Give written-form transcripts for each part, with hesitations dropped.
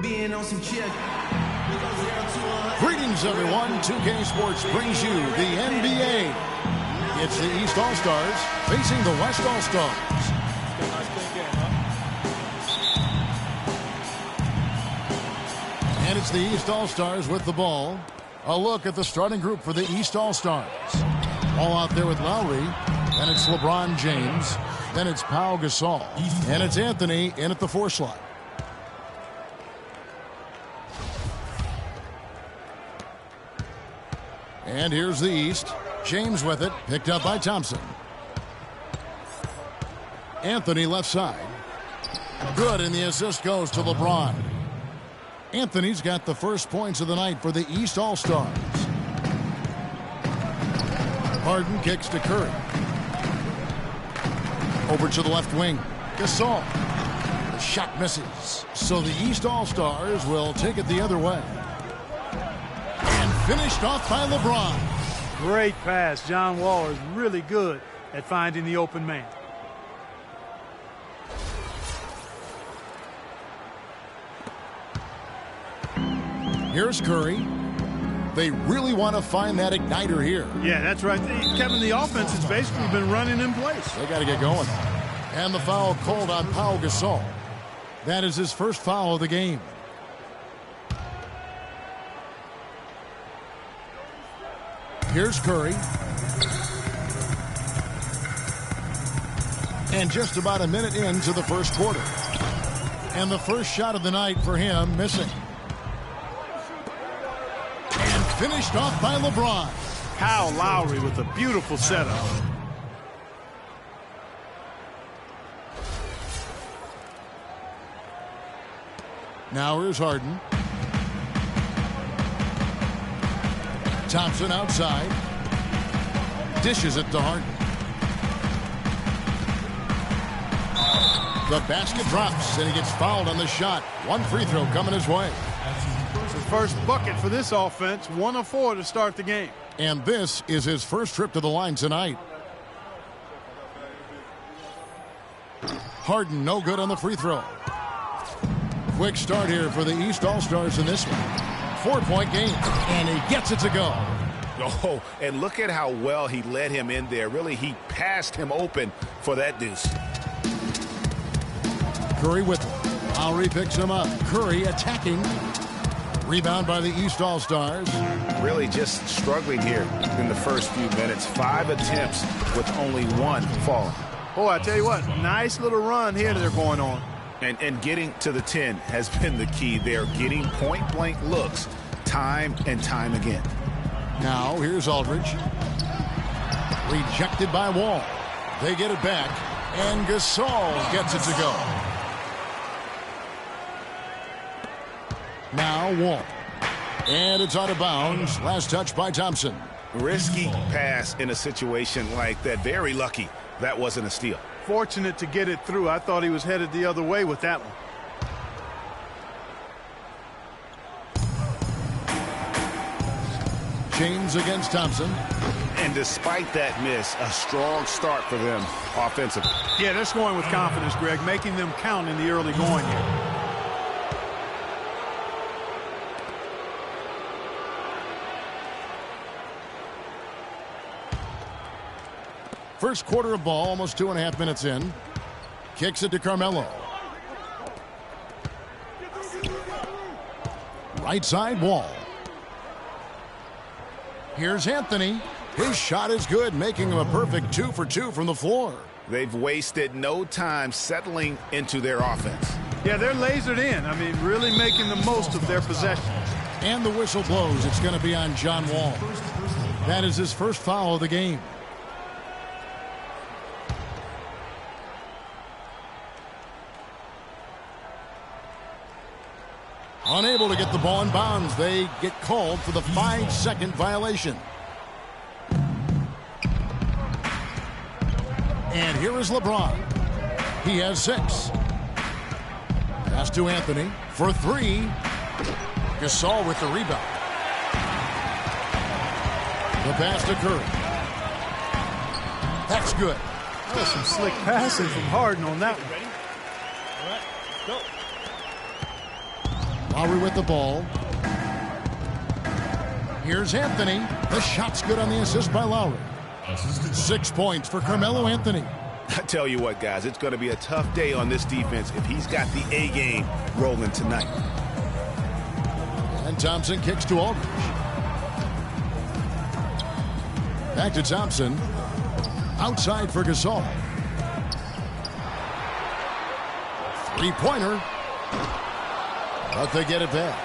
being on some chill. Greetings, everyone. 2K Sports brings you the NBA. It's the East All-Stars facing the West All-Stars. And it's the East All-Stars with the ball. A look at the starting group for the East All-Stars. All out there with Lowry. Then it's LeBron James. Then it's Pau Gasol. And it's Anthony in at the 4 slot. And here's the East. James with it. Picked up by Thompson. Anthony left side. Good, and the assist goes to LeBron. Anthony's got the first points of the night for the East All-Stars. Harden kicks to Curry. Over to the left wing. Gasol. The shot misses. So the East All-Stars will take it the other way. And finished off by LeBron. Great pass. John Wall is really good at finding the open man. Here's Curry. They really want to find that igniter here. Yeah, that's right. Kevin, the offense has basically been running in place. They got to get going. And the foul called on Pau Gasol. That is his first foul of the game. Here's Curry. And just about a minute into the first quarter. And the first shot of the night for him missing. And finished off by LeBron. Kyle Lowry with a beautiful setup. Now here's Harden. Thompson outside. Dishes it to Harden. The basket drops, and he gets fouled on the shot. One free throw coming his way. It's the first bucket for this offense. 1 of 4 to start the game. And this is his first trip to the line tonight. Harden no good on the free throw. Quick start here for the East All-Stars in this one. 4-point game, and he gets it to go. Oh, and look at how well he led him in there. Really, he passed him open for that deuce. Curry with it. Lowry picks him up. Curry attacking. Rebound by the East All-Stars. Really just struggling here in the first few minutes. 5 attempts with only 1 falling. Oh, I tell you what, nice little run here they're going on. And getting to the 10 has been the key. They're getting point-blank looks time and time again. Now, here's Aldridge. Rejected by Wall. They get it back, and Gasol gets it to go. Now Wall. And it's out of bounds. Last touch by Thompson. Risky pass in a situation like that. Very lucky that wasn't a steal. Fortunate to get it through. I thought he was headed the other way with that one. James against Thompson. And despite that miss, a strong start for them offensively. Yeah, they're scoring with confidence, Greg, making them count in the early going here. First quarter of ball, almost 2.5 minutes in. Kicks it to Carmelo. Right side Wall. Here's Anthony. His shot is good, making him a perfect 2 for 2 from the floor. They've wasted no time settling into their offense. Yeah, they're lasered in. I mean, really making the most of their possessions. And the whistle blows. It's going to be on John Wall. That is his first foul of the game. Unable to get the ball in bounds. They get called for the 5-second violation. And here is LeBron. He has 6. Pass to Anthony for 3. Gasol with the rebound. The pass to Curry. That's good. That was some slick passing from Harden on that one. Lowry with the ball. Here's Anthony. The shot's good on the assist by Lowry. 6 points for Carmelo Anthony. I tell you what, guys, it's going to be a tough day on this defense if he's got the A game rolling tonight. And Thompson kicks to Aldridge. Back to Thompson. Outside for Gasol. Three-pointer. But they get it back.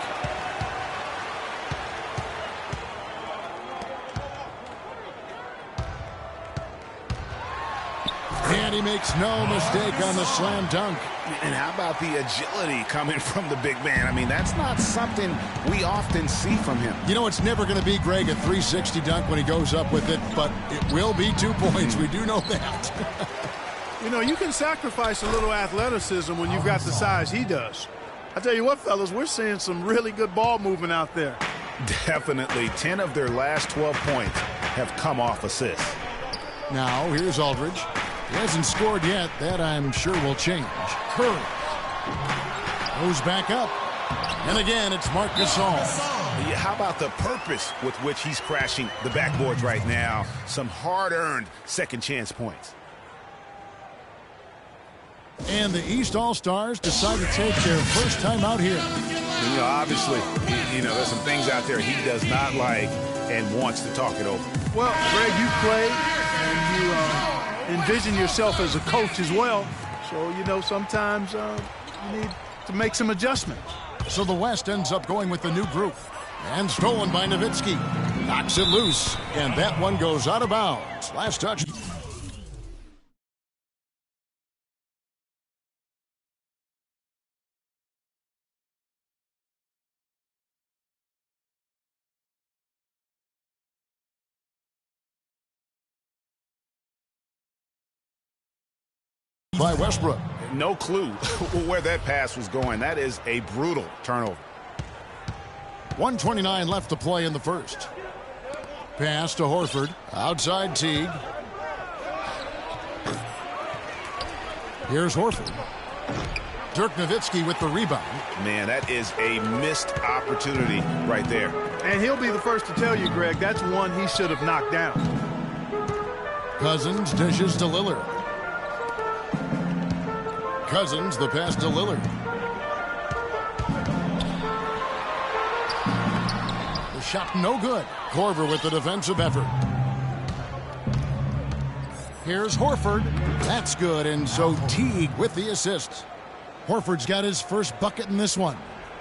And he makes no mistake on the slam dunk. And how about the agility coming from the big man? I mean, that's not something we often see from him. You know, it's never going to be, Greg, a 360 dunk when he goes up with it, but it will be 2 points. We do know that. You know, you can sacrifice a little athleticism when you've got the size he does. I tell you what, fellas, we're seeing some really good ball movement out there. Definitely. 10 of their last 12 points have come off assists. Now, here's Aldridge. He hasn't scored yet. That, I'm sure, will change. Curry goes back up. And again, it's Marc Gasol. Yeah, how about the purpose with which he's crashing the backboards right now? Some hard-earned second-chance points. And the East All-Stars decide to take their first time out here. You know, obviously, there's some things out there he does not like and wants to talk it over. Well, Greg, you play and you envision yourself as a coach as well. So, sometimes you need to make some adjustments. So the West ends up going with the new group. And stolen by Nowitzki. Knocks it loose. And that one goes out of bounds. Last touch. By Westbrook. No clue where that pass was going. That is a brutal turnover. 1:29 left to play in the first. Pass to Horford. Outside Teague. Here's Horford. Dirk Nowitzki with the rebound. Man, that is a missed opportunity right there. And he'll be the first to tell you, Greg, that's one he should have knocked down. Cousins dishes to Lillard. Cousins, the pass to Lillard. The shot no good. Korver with the defensive effort. Here's Horford. That's good, and so Teague with the assist. Horford's got his first bucket in this one.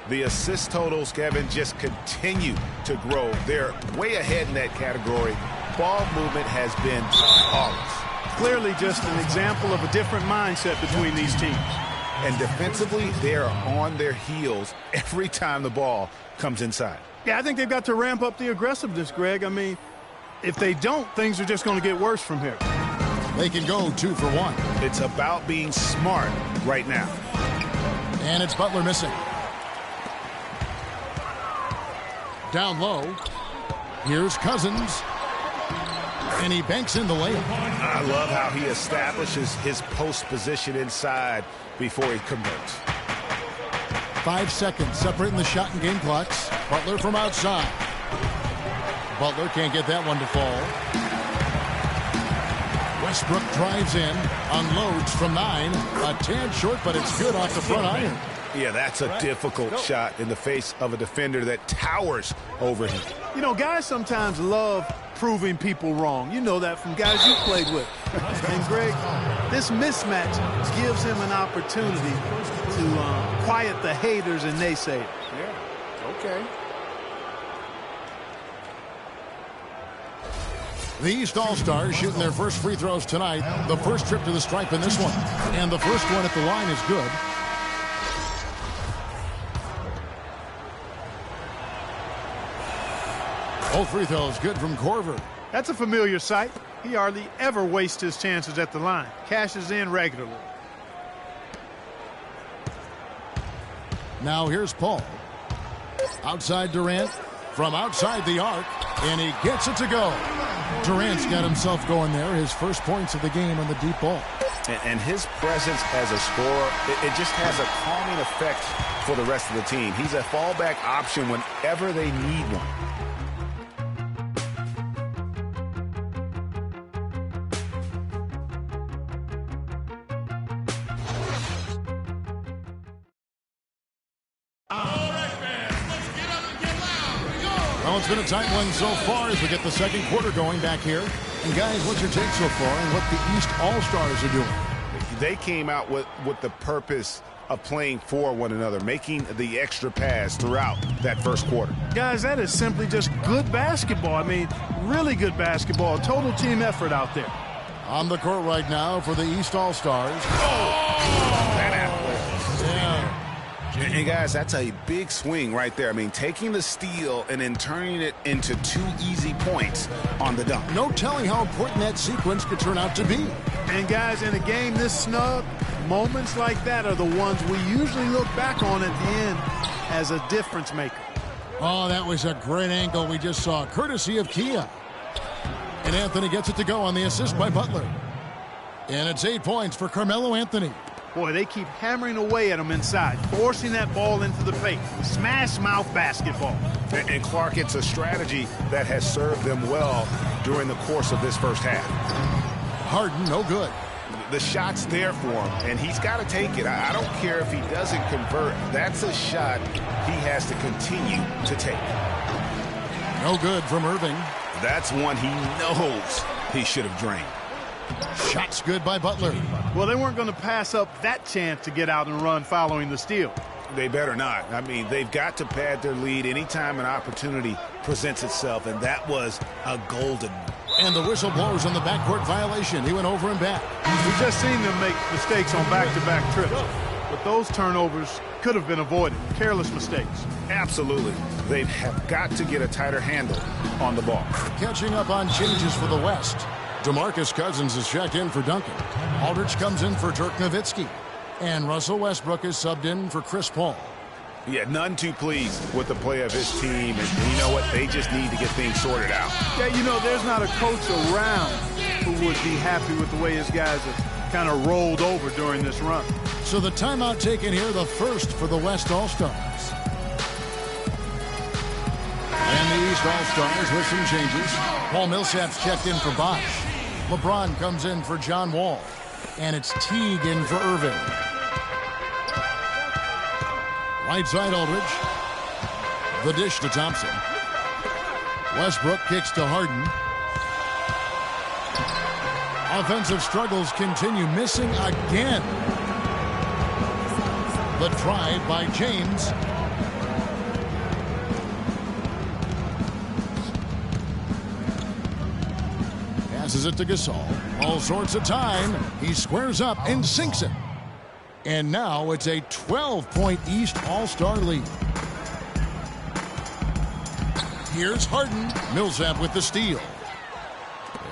The assist totals, Kevin, just continue to grow. They're way ahead in that category. Ball movement has been flawless. Clearly just an example of a different mindset between these teams. And defensively, they are on their heels every time the ball comes inside. Yeah, I think they've got to ramp up the aggressiveness, Greg. I mean, if they don't, things are just going to get worse from here. They can go 2 for 1. It's about being smart right now. And it's Butler missing. Down low. Here's Cousins. And he banks in the layup. I love how he establishes his post position inside before he converts. 5 seconds separating the shot and game clocks. Butler from outside. Butler can't get that one to fall. Westbrook drives in, unloads from 9. A tad short, but it's good off the front iron. Yeah, that's a difficult shot in the face of a defender that towers over him. You know, guys sometimes love proving people wrong. You know that from guys you played with. And, Greg, this mismatch gives him an opportunity to quiet the haters and naysayers. Yeah, okay. The East All-Stars shooting their first free throws tonight. The first trip to the stripe in this one. And the first one at the line is good. Both free throws good from Korver. That's a familiar sight. He hardly ever wastes his chances at the line. Cashes in regularly. Now here's Paul. Outside Durant. From outside the arc. And he gets it to go. Durant's got himself going there. His first points of the game on the deep ball. And his presence as a scorer, it just has a calming effect for the rest of the team. He's a fallback option whenever they need one. Well, it's been a tight one so far as we get the second quarter going back here. And guys, what's your take so far and what the East All-Stars are doing? They came out with the purpose of playing for one another, making the extra pass throughout that first quarter. Guys, that is simply just good basketball. I mean, really good basketball. Total team effort out there. On the court right now for the East All-Stars. And guys, that's a big swing right there. I mean, taking the steal and then turning it into 2 easy points on the dunk. No telling how important that sequence could turn out to be. And guys, in a game this snug, moments like that are the ones we usually look back on at the end as a difference maker. Oh, that was a great angle we just saw, courtesy of Kia. And Anthony gets it to go on the assist by Butler. And it's 8 points for Carmelo Anthony. Boy, they keep hammering away at him inside, forcing that ball into the paint. Smash mouth basketball. And Clark, it's a strategy that has served them well during the course of this first half. Harden, no good. The shot's there for him, and he's got to take it. I don't care if he doesn't convert. That's a shot he has to continue to take. No good from Irving. That's one he knows he should have drained. Shot's good by Butler. Well, they weren't going to pass up that chance to get out and run following the steal. They better not. I mean, they've got to pad their lead anytime an opportunity presents itself, and that was a golden one. And the whistle blows on the backcourt violation. He went over and back. We've just seen them make mistakes on back-to-back trips. But those turnovers could have been avoided. Careless mistakes. Absolutely. They have got to get a tighter handle on the ball. Catching up on changes for the West. DeMarcus Cousins is checked in for Duncan. Aldridge comes in for Dirk Nowitzki. And Russell Westbrook is subbed in for Chris Paul. Yeah, none too pleased with the play of his team. And you know what? They just need to get things sorted out. Yeah, you know, there's not a coach around who would be happy with the way his guys have kind of rolled over during this run. So the timeout taken here, the first for the West All-Stars. And the East All-Stars with some changes. Paul Millsap's checked in for Bosh. LeBron comes in for John Wall. And it's Teague in for Irving. Right side Aldridge. The dish to Thompson. Westbrook kicks to Harden. Offensive struggles continue, missing again. The drive by James. Passes it to Gasol. All sorts of time. He squares up and sinks it. And now it's a 12-point East All-Star lead. Here's Harden. Millsap with the steal.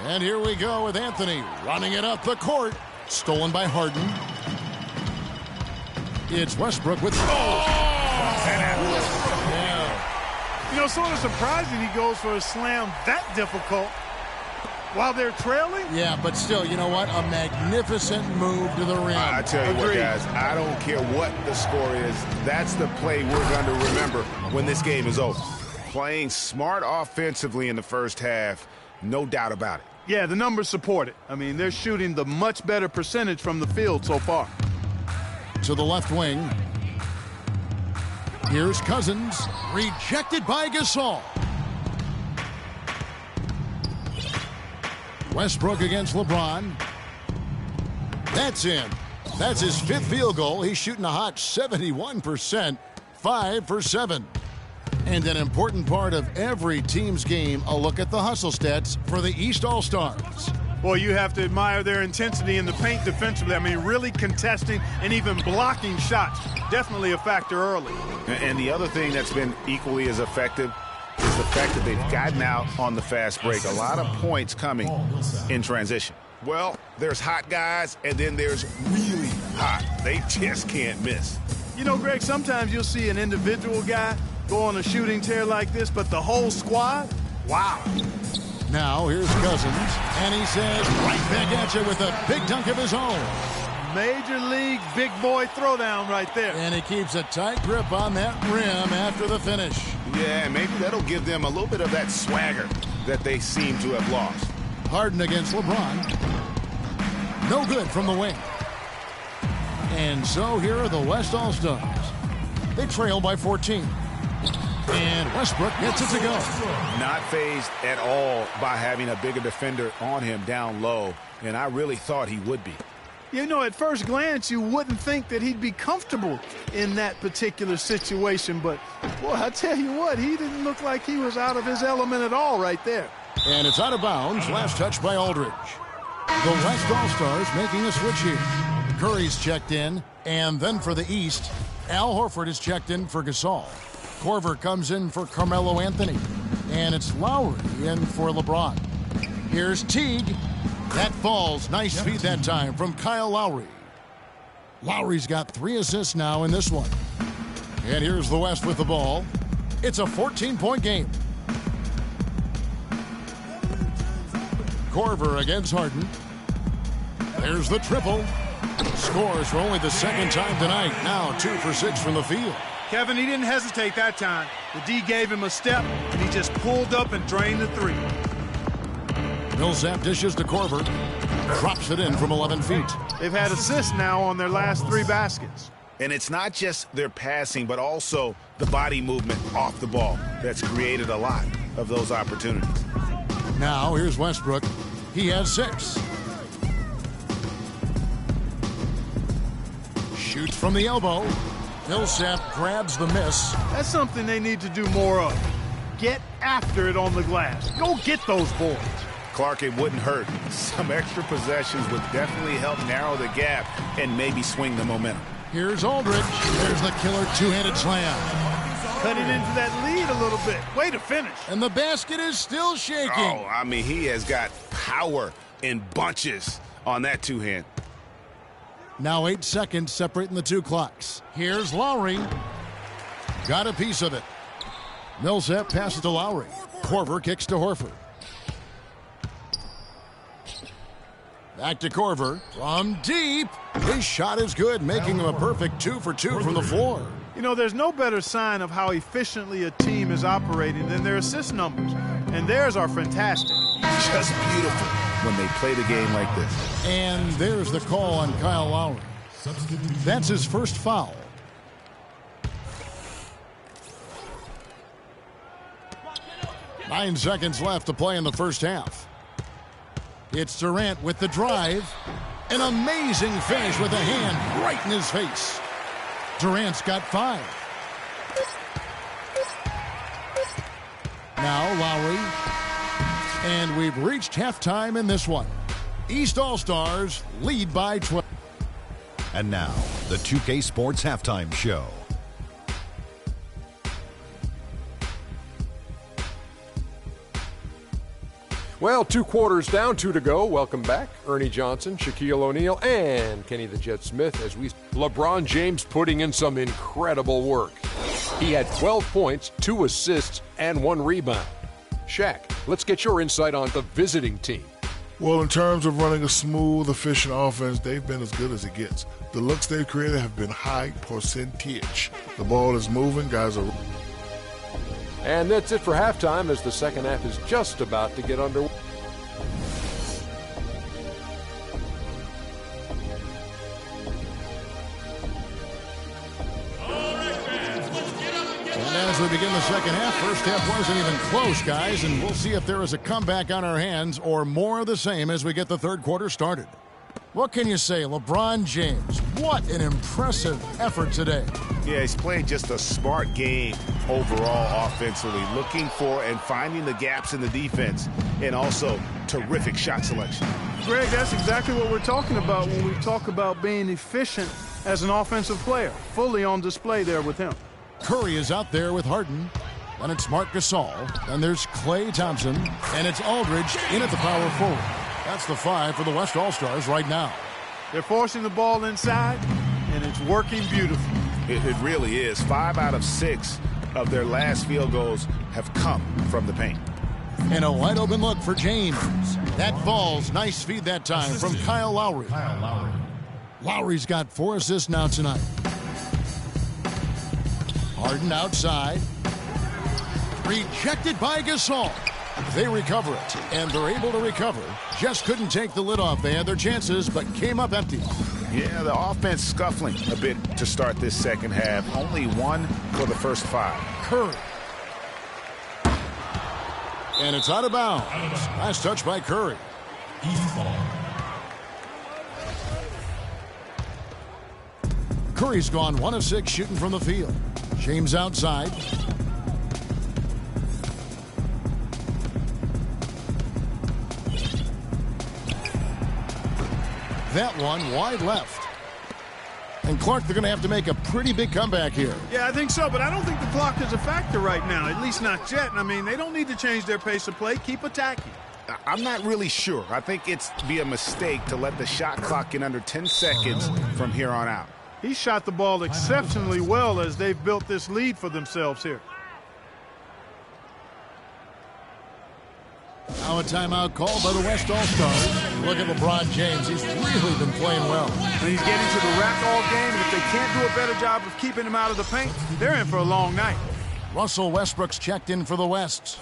And here we go with Anthony running it up the court. Stolen by Harden. It's Westbrook with... You know, sort of surprising he goes for a slam that difficult while they're trailing. Yeah, but still, you know what? A magnificent move to the rim. I tell you what, guys, I don't care what the score is. That's the play we're going to remember when this game is over. Playing smart offensively in the first half, no doubt about it. Yeah, the numbers support it. I mean, they're shooting the much better percentage from the field so far. To the left wing. Here's Cousins. Rejected by Gasol. Westbrook against LeBron. That's in. That's his 5th field goal. He's shooting a hot 71%. 5 for 7. And an important part of every team's game, a look at the hustle stats for the East All-Stars. Boy, you have to admire their intensity in the paint defensively. I mean, really contesting and even blocking shots. Definitely a factor early. And the other thing that's been equally as effective is the fact that they've gotten out on the fast break. A lot of points coming in transition. Well, there's hot guys, and then there's really hot. They just can't miss. You know, Greg, sometimes you'll see an individual guy go on a shooting tear like this, but the whole squad, wow. Now here's Cousins, and he says right back at you with a big dunk of his own. Major league big boy throwdown right there. And he keeps a tight grip on that rim after the finish. Yeah, maybe that'll give them a little bit of that swagger that they seem to have lost. Harden against LeBron. No good from the wing. And so here are the West All-Stars. They trail by 14. And Westbrook gets it to go. Not fazed at all by having a bigger defender on him down low. And I really thought he would be. You know, at first glance, you wouldn't think that he'd be comfortable in that particular situation. But, boy, I tell you what, he didn't look like he was out of his element at all right there. And it's out of bounds. Last touch by Aldridge. The West All-Stars making a switch here. Curry's checked in. And then for the East, Al Horford is checked in for Gasol. Korver comes in for Carmelo Anthony. And it's Lowry in for LeBron. Here's Teague. That falls. Nice feed that time from Kyle Lowry. Lowry's got 3 assists now in this one. And here's the West with the ball. It's a 14-point game. Korver against Harden. There's the triple. Scores for only the second time tonight. Now 2 for 6 from the field. Kevin, he didn't hesitate that time. The D gave him a step, and he just pulled up and drained the 3. Millsap dishes to Korver. Drops it in from 11 feet. They've had assists now on their last 3 baskets. And it's not just their passing, but also the body movement off the ball that's created a lot of those opportunities. Now here's Westbrook. He has 6. Shoots from the elbow. Millsap grabs the miss. That's something they need to do more of. Get after it on the glass. Go get those boards. Clark, it wouldn't hurt. Some extra possessions would definitely help narrow the gap and maybe swing the momentum. Here's Aldridge. There's the killer two-handed slam. Cutting into that lead a little bit. Way to finish. And the basket is still shaking. Oh, I mean, he has got power in bunches on that two-hand. Now 8 seconds separating the 2 clocks. Here's Lowry. Got a piece of it. Millsap passes to Lowry. Korver kicks to Horford. Back to Korver from deep. His shot is good, making him a perfect 2 for 2 from the floor. You know, there's no better sign of how efficiently a team is operating than their assist numbers. And theirs are fantastic. Just beautiful when they play the game like this. And there's the call on Kyle Lowry. That's his first foul. Nine seconds left to play in the first half. It's Durant with the drive. An amazing finish with a hand right in his face. Durant's got 5. Now Lowry. And we've reached halftime in this one. East All-Stars lead by 12. And now, the 2K Sports Halftime Show. Well, 2 quarters down, 2 to go. Welcome back. Ernie Johnson, Shaquille O'Neal, and Kenny the Jet Smith as LeBron James putting in some incredible work. He had 12 points, 2 assists, and 1 rebound. Shaq, let's get your insight on the visiting team. Well, in terms of running a smooth, efficient offense, they've been as good as it gets. The looks they've created have been high percentage. The ball is moving, guys are... And that's it for halftime as the second half is just about to get underway. And as we begin the second half, first half wasn't even close, guys, and we'll see if there is a comeback on our hands or more of the same as we get the third quarter started. What can you say, LeBron James? What an impressive effort today. Yeah, he's played just a smart game overall offensively, looking for and finding the gaps in the defense, and also terrific shot selection. Greg, that's exactly what we're talking about when we talk about being efficient as an offensive player. Fully on display there with him. Curry is out there with Harden. Then it's Marc Gasol. Then there's Klay Thompson. And it's Aldridge in at the power forward. That's the 5 for the West All-Stars right now. They're forcing the ball inside, and it's working beautifully. It really is. 5 out of 6 of their last field goals have come from the paint. And a wide open look for James. That falls. Nice feed that time from Kyle Lowry. Lowry's got 4 assists now tonight. Harden outside. Rejected by Gasol. They recover it, and they're able to recover. Just couldn't take the lid off. They had their chances, but came up empty. Yeah, the offense scuffling a bit to start this second half. Only 1 for the first 5. Curry. And it's out of bounds. Last touch by Curry. Curry's gone 1 of 6 shooting from the field. James outside. That one wide left. And Clark, they're going to have to make a pretty big comeback here. Yeah, I think so, but I don't think the clock is a factor right now, at least not yet. I mean, they don't need to change their pace of play. Keep attacking. I'm not really sure. I think it's be a mistake to let the shot clock get under 10 seconds from here on out. He shot the ball exceptionally well as they've built this lead for themselves here. Now a timeout called by the West All-Stars. Look at LeBron James. He's really been playing well. And he's getting to the rack all game, and if they can't do a better job of keeping him out of the paint, they're in for a long night. Russell Westbrook's checked in for the West.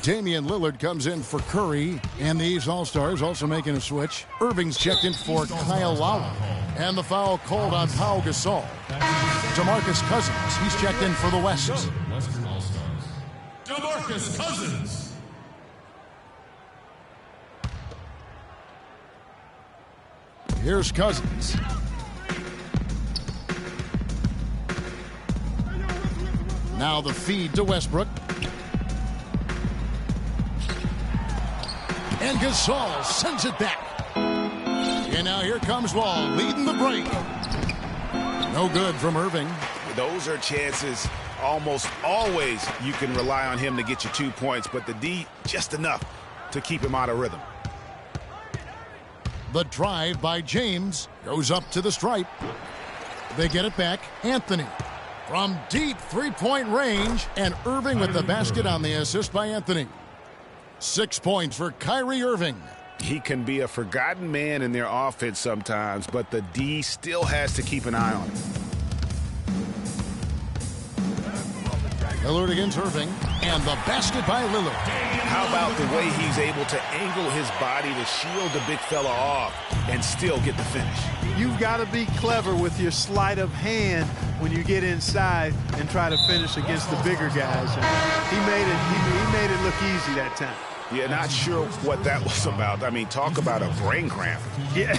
Damian Lillard comes in for Curry. And these All-Stars also making a switch. Irving's checked in for Kyle Lowry. And the foul called on Pau Gasol. DeMarcus Cousins, he's checked in for the West. Western All-Stars. DeMarcus Cousins. Here's Cousins. Now the feed to Westbrook. And Gasol sends it back. And now here comes Wall leading the break. No good from Irving. Those are chances almost always you can rely on him to get you 2 points, but the D just enough to keep him out of rhythm. The drive by James goes up to the stripe. They get it back. Anthony from deep three-point range, and Irving with the basket on the assist by Anthony. 6 points for Kyrie Irving. He can be a forgotten man in their offense sometimes, but the D still has to keep an eye on him. Lillard against Irving, and the basket by Lillard. How about the way he's able to angle his body to shield the big fella off and still get the finish? You've got to be clever with your sleight of hand when you get inside and try to finish against the bigger guys. And he made it look easy that time. Yeah, not sure what that was about. I mean, talk about a brain cramp. Yeah,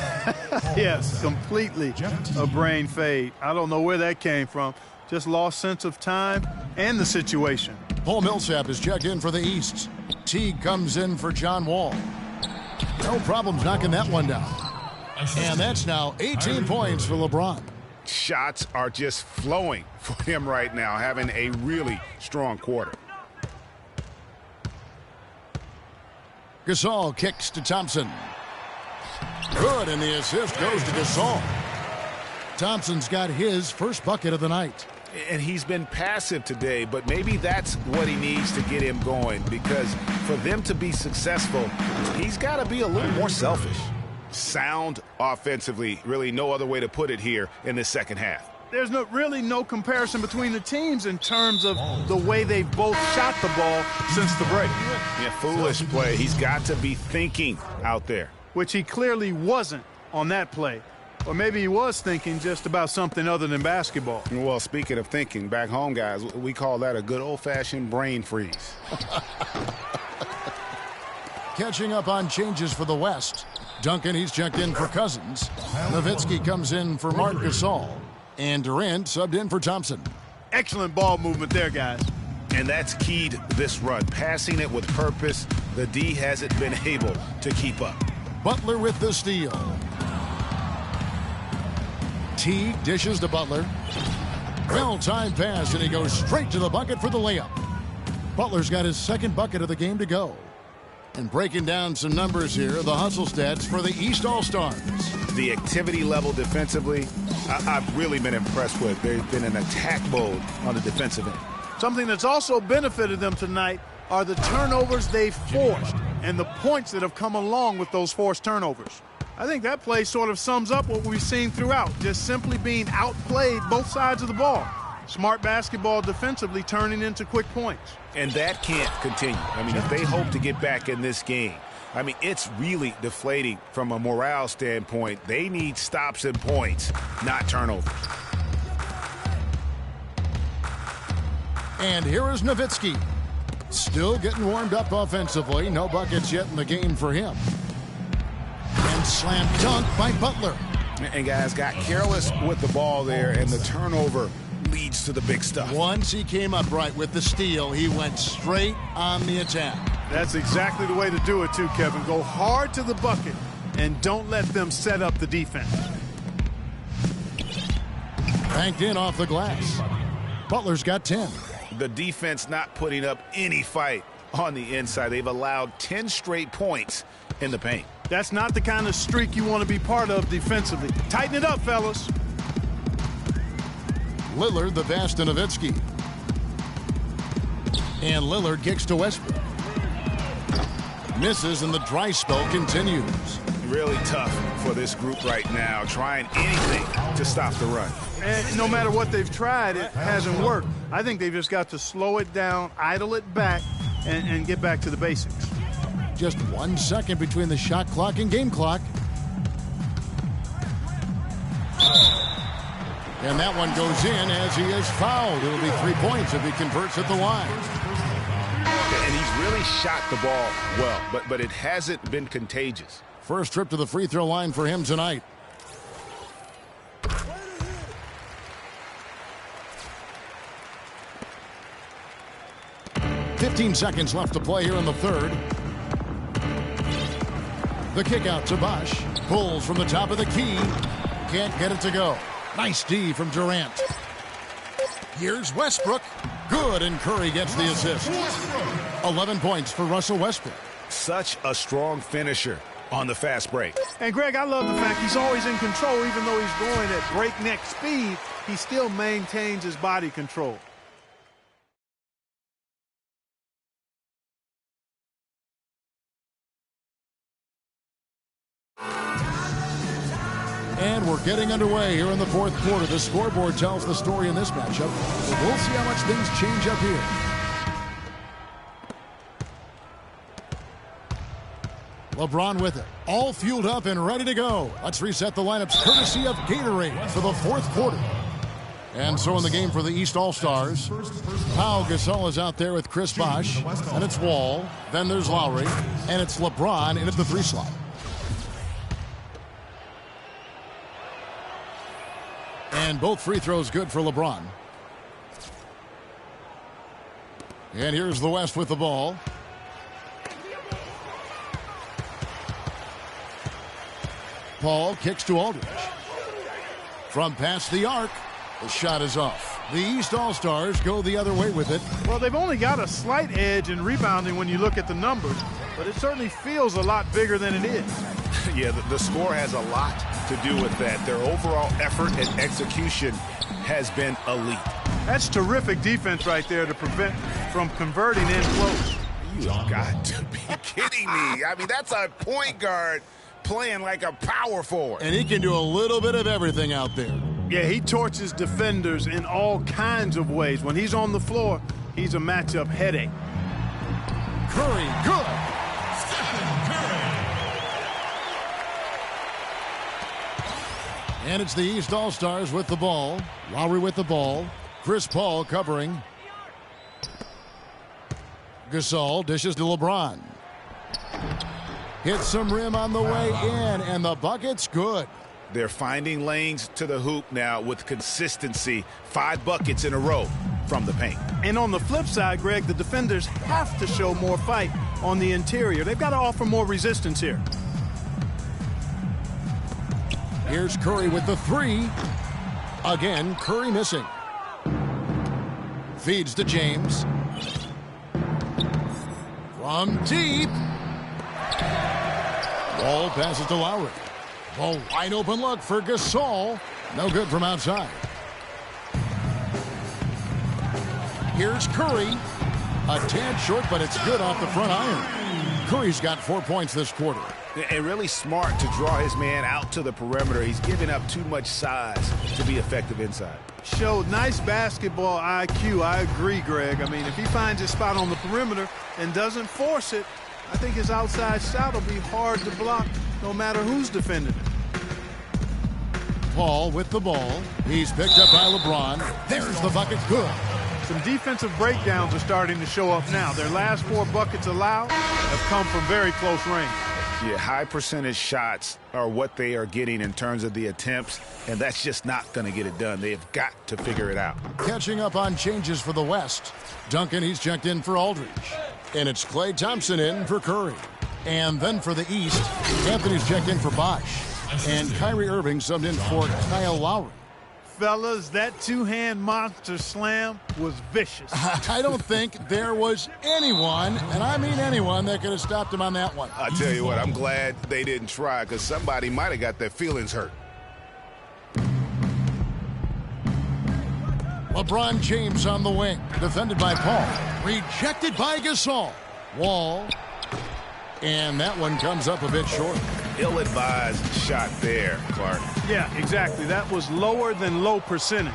yes, completely a brain fade. I don't know where that came from. Just lost sense of time and the situation. Paul Millsap is checked in for the East. Teague comes in for John Wall. No problems knocking that one down. And that's now 18 points for LeBron. Shots are just flowing for him right now, having a really strong quarter. Gasol kicks to Thompson. Good, and the assist goes to Gasol. Thompson's got his first bucket of the night. And he's been passive today, but maybe that's what he needs to get him going, because for them to be successful, he's got to be a little more selfish. Sound offensively, really no other way to put it here in the second half. There's really no comparison between the teams in terms of the way they've both shot the ball since the break. Yeah, foolish play. He's got to be thinking out there. Which he clearly wasn't on that play. Or maybe he was thinking just about something other than basketball. Well, speaking of thinking, back home, guys, we call that a good old-fashioned brain freeze. Catching up on changes for the West. Duncan, he's checked in for Cousins. Nowitzki comes in for Marc Gasol. And Durant subbed in for Thompson. Excellent ball movement there, guys. And that's keyed this run. Passing it with purpose. The D hasn't been able to keep up. Butler with the steal. Teague dishes to Butler. Well-timed pass, and he goes straight to the bucket for the layup. Butler's got his second bucket of the game to go. And breaking down some numbers here, the hustle stats for the East All-Stars. The activity level defensively, I've really been impressed with. They've been in attack mode on the defensive end. Something that's also benefited them tonight are the turnovers they've forced and the points that have come along with those forced turnovers. I think that play sort of sums up what we've seen throughout, just simply being outplayed both sides of the ball. Smart basketball defensively turning into quick points. And that can't continue. I mean, if they hope to get back in this game, I mean, it's really deflating from a morale standpoint. They need stops and points, not turnovers. And here is Nowitzki. Still getting warmed up offensively. No buckets yet in the game for him. And slam dunk by Butler. And guys got careless with the ball there, and the turnover leads to the big stuff. Once he came upright with the steal, he went straight on the attack. That's exactly the way to do it too, Kevin. Go hard to the bucket and don't let them set up the defense. Banked in off the glass. Butler's got 10. The defense not putting up any fight on the inside. They've allowed 10 straight points in the paint. That's not the kind of streak you want to be part of defensively. Tighten it up, fellas. Lillard, the pass to Nowitzki. And Lillard kicks to Westbrook. Misses, and the dry spell continues. Really tough for this group right now, trying anything to stop the run. And no matter what they've tried, it hasn't worked. I think they've just got to slow it down, idle it back, and get back to the basics. Just 1 second between the shot clock and game clock. And that one goes in as he is fouled. It'll be 3 points if he converts at the line. And he's really shot the ball well, but it hasn't been contagious. First trip to the free throw line for him tonight. "15 seconds left to play here in the third. The kick out to Bosch. Pulls from the top of the key. Can't get it to go. Nice D from Durant. Here's Westbrook. Good, and Curry gets the assist. 11 points for Russell Westbrook. Such a strong finisher on the fast break. And, Greg, I love the fact he's always in control. Even though he's going at breakneck speed, he still maintains his body control. And we're getting underway here in the fourth quarter. The scoreboard tells the story in this matchup. So we'll see how much things change up here. LeBron with it. All fueled up and ready to go. Let's reset the lineups courtesy of Gatorade for the fourth quarter. And so in the game for the East All-Stars, Pau Gasol is out there with Chris Bosh. And it's Wall. Then there's Lowry. And it's LeBron in at the 3 slot. And both free throws good for LeBron. And here's the West with the ball. Paul kicks to Aldridge. From past the arc, the shot is off. The East All-Stars go the other way with it. Well, they've only got a slight edge in rebounding when you look at the numbers, but it certainly feels a lot bigger than it is. Yeah, the score has a lot to do with that. Their overall effort and execution has been elite. That's terrific defense right there to prevent from converting in close. You got to be kidding me. I mean, that's a point guard playing like a power forward. And he can do a little bit of everything out there. Yeah, he torches defenders in all kinds of ways. When he's on the floor, he's a matchup headache. Curry, good. And it's the East All-Stars with the ball. Lowry with the ball. Chris Paul covering. Gasol dishes to LeBron. Hits some rim on the way in, and the bucket's good. They're finding lanes to the hoop now with consistency. 5 buckets in a row from the paint. And on the flip side, Greg, the defenders have to show more fight on the interior. They've got to offer more resistance here. Here's Curry with the 3. Again, Curry missing. Feeds to James. From deep. Ball passes to Lowry. A wide open look for Gasol. No good from outside. Here's Curry. A tad short, but it's good off the front iron. Curry's got 4 points this quarter. And really smart to draw his man out to the perimeter. He's giving up too much size to be effective inside. Showed nice basketball IQ. I agree, Greg. I mean, if he finds his spot on the perimeter and doesn't force it, I think his outside shot will be hard to block no matter who's defending it. Paul with the ball. He's picked up by LeBron. There's the bucket. Good. Some defensive breakdowns are starting to show up now. Their last 4 buckets allowed have come from very close range. Yeah, high percentage shots are what they are getting in terms of the attempts, and that's just not going to get it done. They've got to figure it out. Catching up on changes for the West. Duncan, he's checked in for Aldridge. And it's Klay Thompson in for Curry. And then for the East, Anthony's checked in for Bosh. And Kyrie Irving subbed in for Kyle Lowry. Fellas, that two-hand monster slam was vicious. I don't think there was anyone, and I mean anyone, that could have stopped him on that one. I tell you what, I'm glad they didn't try, because somebody might have got their feelings hurt. LeBron James on the wing, defended by Paul. Rejected by Gasol. Wall. And that one comes up a bit short. Ill-advised shot there, Clark. Yeah, exactly. That was lower than low percentage.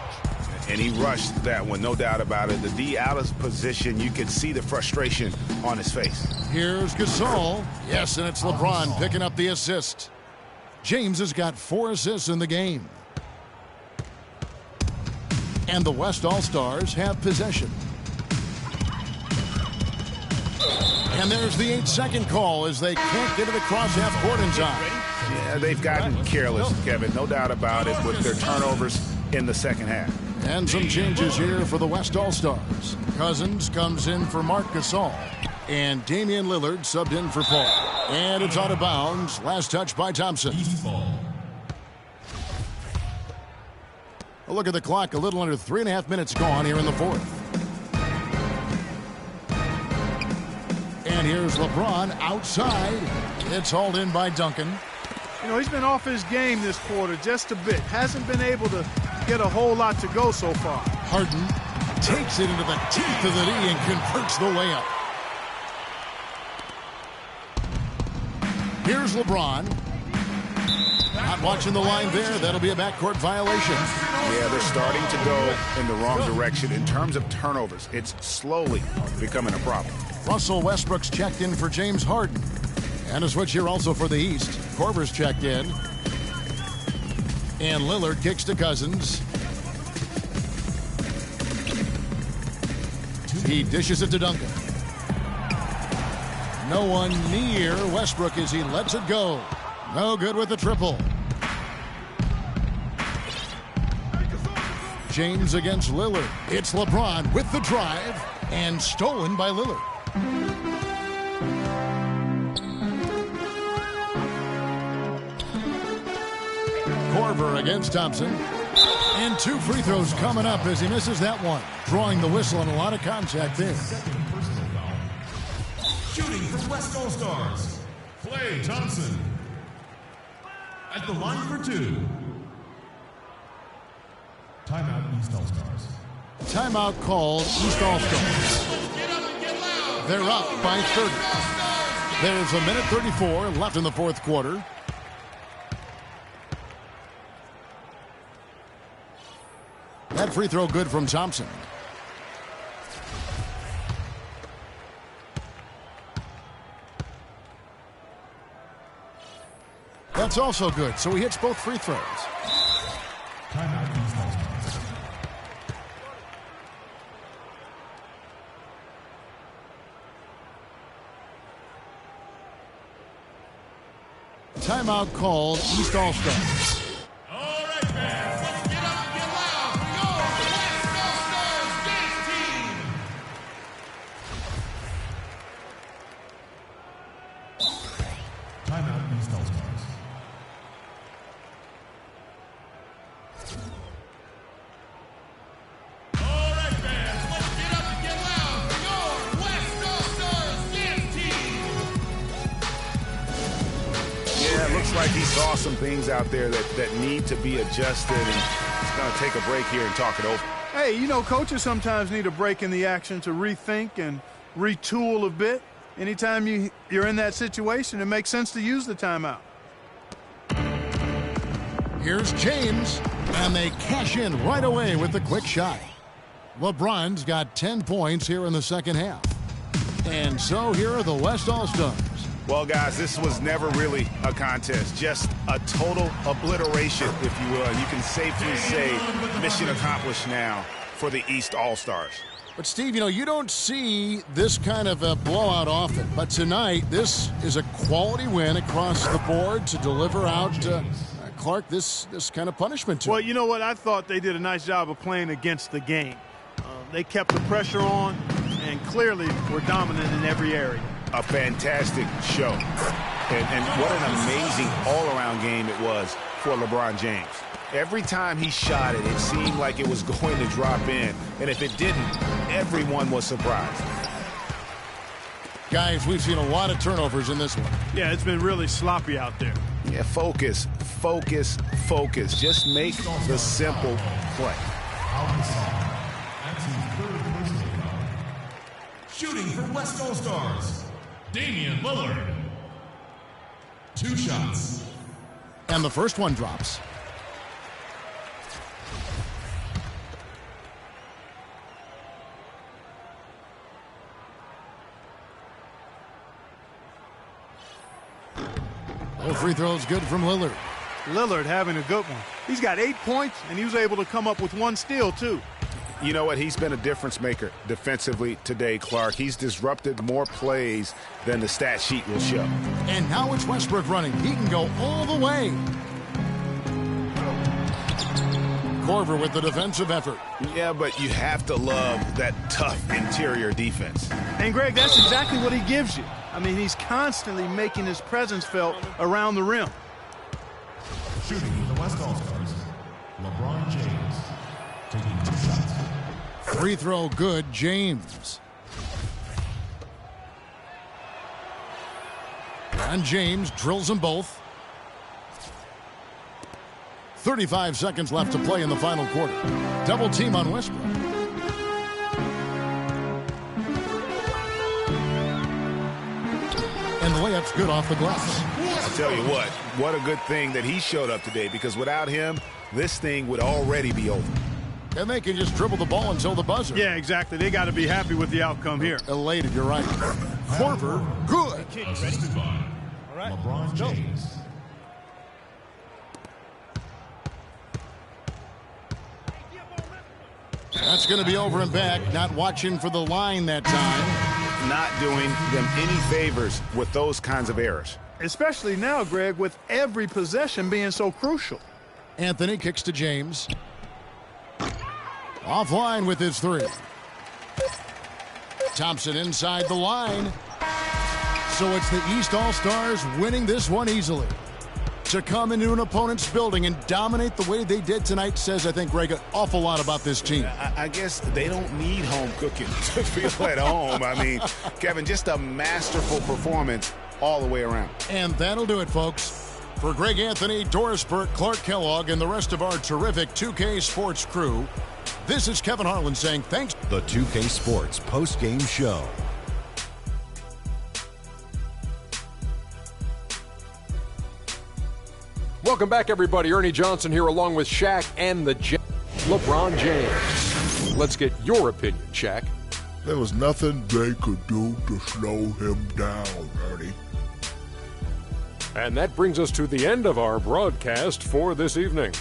And he rushed that one, no doubt about it. The D out of position, you could see the frustration on his face. Here's Gasol. Yes, and it's LeBron picking up the assist. James has got 4 assists in the game. And the West All-Stars have possession. And there's the 8-second call as they can't get it across half court in time. Yeah, they've gotten careless, Kevin, no doubt about it, with their turnovers in the second half. And some changes here for the West All-Stars. Cousins comes in for Marc Gasol. And Damian Lillard subbed in for Paul. And it's out of bounds. Last touch by Thompson. A look at the clock. A little under 3.5 minutes gone here in the fourth. And here's LeBron outside. It's hauled in by Duncan. You know, he's been off his game this quarter just a bit. Hasn't been able to get a whole lot to go so far. Harden takes it into the teeth of the knee and converts the layup. Here's LeBron. Not watching the line there. That'll be a backcourt violation. Yeah, they're starting to go in the wrong direction in terms of turnovers. It's slowly becoming a problem. Russell Westbrook's checked in for James Harden. And a switch here also for the East. Korver's checked in. And Lillard kicks to Cousins. He dishes it to Duncan. No one near Westbrook as he lets it go. No good with the triple. James against Lillard. It's LeBron with the drive and stolen by Lillard. Korver against Thompson. And 2 free throws coming up as he misses that one. Drawing the whistle and a lot of contact there. Shooting for West All-Stars, Klay Thompson. At the line for 2. Timeout, East All-Stars. Timeout called, East All-Stars. They're up by 30. There's a minute 34 left in the fourth quarter. That free throw good from Thompson. That's also good, so he hits both free throws. Timeout, East All-Stars. Timeout called, East All-Stars. All right, fans, let's get up and get loud. We go, West All-Stars dance team. Timeout, East All-Stars. All right, fans, let's get up and get loud. We go, West All-Stars dance team. Yeah, it looks like he saw some things out there that need to be adjusted, and he's going to take a break here and talk it over. Hey, you know, coaches sometimes need a break in the action to rethink and retool a bit. Anytime you're in that situation, it makes sense to use the timeout. Here's James, and they cash in right away with the quick shot. LeBron's got 10 points here in the second half. And so here are the West All-Stars. Well, guys, this was never really a contest, just a total obliteration, if you will. And you can safely say mission accomplished now for the East All-Stars. But, Steve, you don't see this kind of a blowout often. But tonight, this is a quality win across the board to deliver out, Clark, this kind of punishment to Well, him. you know what? I thought they did a nice job of playing against the game. They kept the pressure on and clearly were dominant in every area. A fantastic show. And what an amazing all-around game it was for LeBron James. Every time he shot it, it seemed like it was going to drop in. And if it didn't, everyone was surprised. Guys, we've seen a lot of turnovers in this one. Yeah, it's been really sloppy out there. Yeah, focus, focus, focus. Just make the simple play. Shooting for West All-Stars, Damian Lillard. 2 shots. And the first one drops. Oh, free throw is good from Lillard. Lillard having a good one. He's got 8 points, and he was able to come up with 1 steal, too. You know what? He's been a difference maker defensively today, Clark. He's disrupted more plays than the stat sheet will show. And now it's Westbrook running. He can go all the way. Corver with the defensive effort. Yeah, but you have to love that tough interior defense. And, Greg, that's exactly what he gives you. I mean, he's constantly making his presence felt around the rim. Shooting for the West All-Stars, LeBron James. Taking 2 shots. Free throw good, James. And James drills them both. 35 seconds left to play in the final quarter. Double team on Westbrook. And the layup's good off the glass. I'll tell you what a good thing that he showed up today, because without him, this thing would already be over. And they can just dribble the ball until the buzzer. Yeah, exactly. They got to be happy with the outcome here. Elated, you're right. Corver, good. Assisted by LeBron James. That's going to be over and back. Not watching for the line that time. Not doing them any favors with those kinds of errors. Especially now, Greg, with every possession being so crucial. Anthony kicks to James. Offline with his 3. Thompson inside the line. So it's the East All-Stars winning this one easily. To come into an opponent's building and dominate the way they did tonight says, I think, Greg, an awful lot about this team. I guess they don't need home cooking to feel at home. I mean, Kevin, just a masterful performance all the way around. And that'll do it, folks. For Greg Anthony, Doris Burke, Clark Kellogg, and the rest of our terrific 2K Sports crew, this is Kevin Harlan saying thanks. The 2K Sports post-game show. Welcome back, everybody. Ernie Johnson here along with Shaq and the LeBron James. Let's get your opinion, Shaq. There was nothing they could do to slow him down, Ernie. And that brings us to the end of our broadcast for this evening.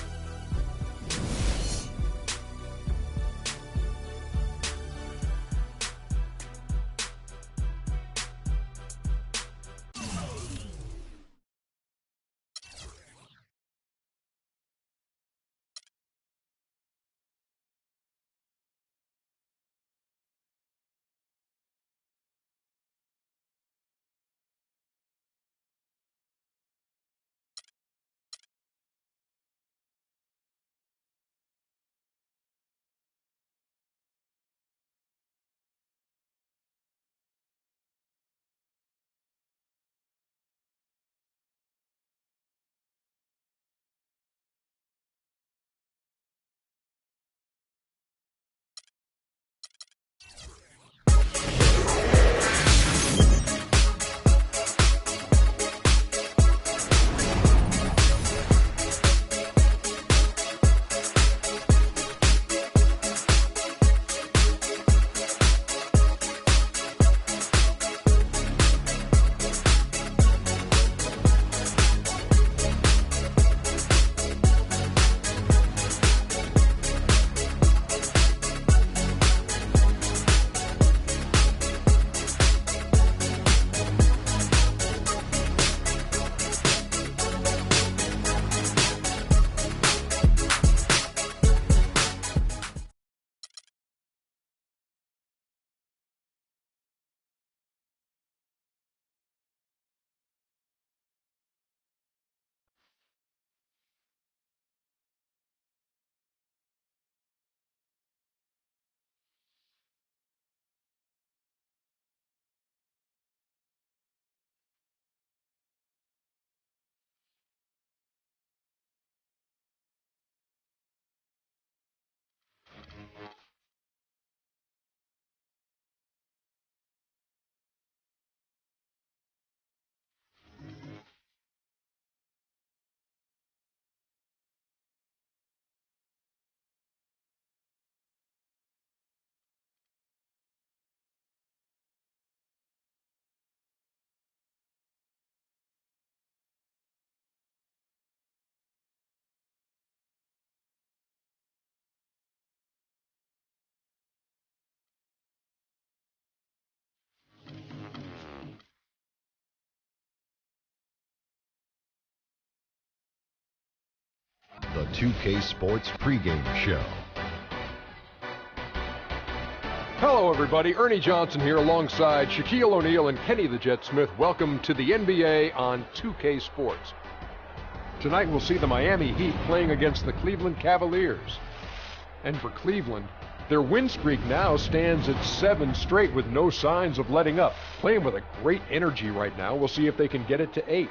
2K Sports pregame show. Hello, everybody. Ernie Johnson here alongside Shaquille O'Neal and Kenny the Jet Smith. Welcome to the NBA on 2K Sports. Tonight we'll see the Miami Heat playing against the Cleveland Cavaliers. And for Cleveland, their win streak now stands at 7 straight with no signs of letting up. Playing with a great energy right now. We'll see if they can get it to 8.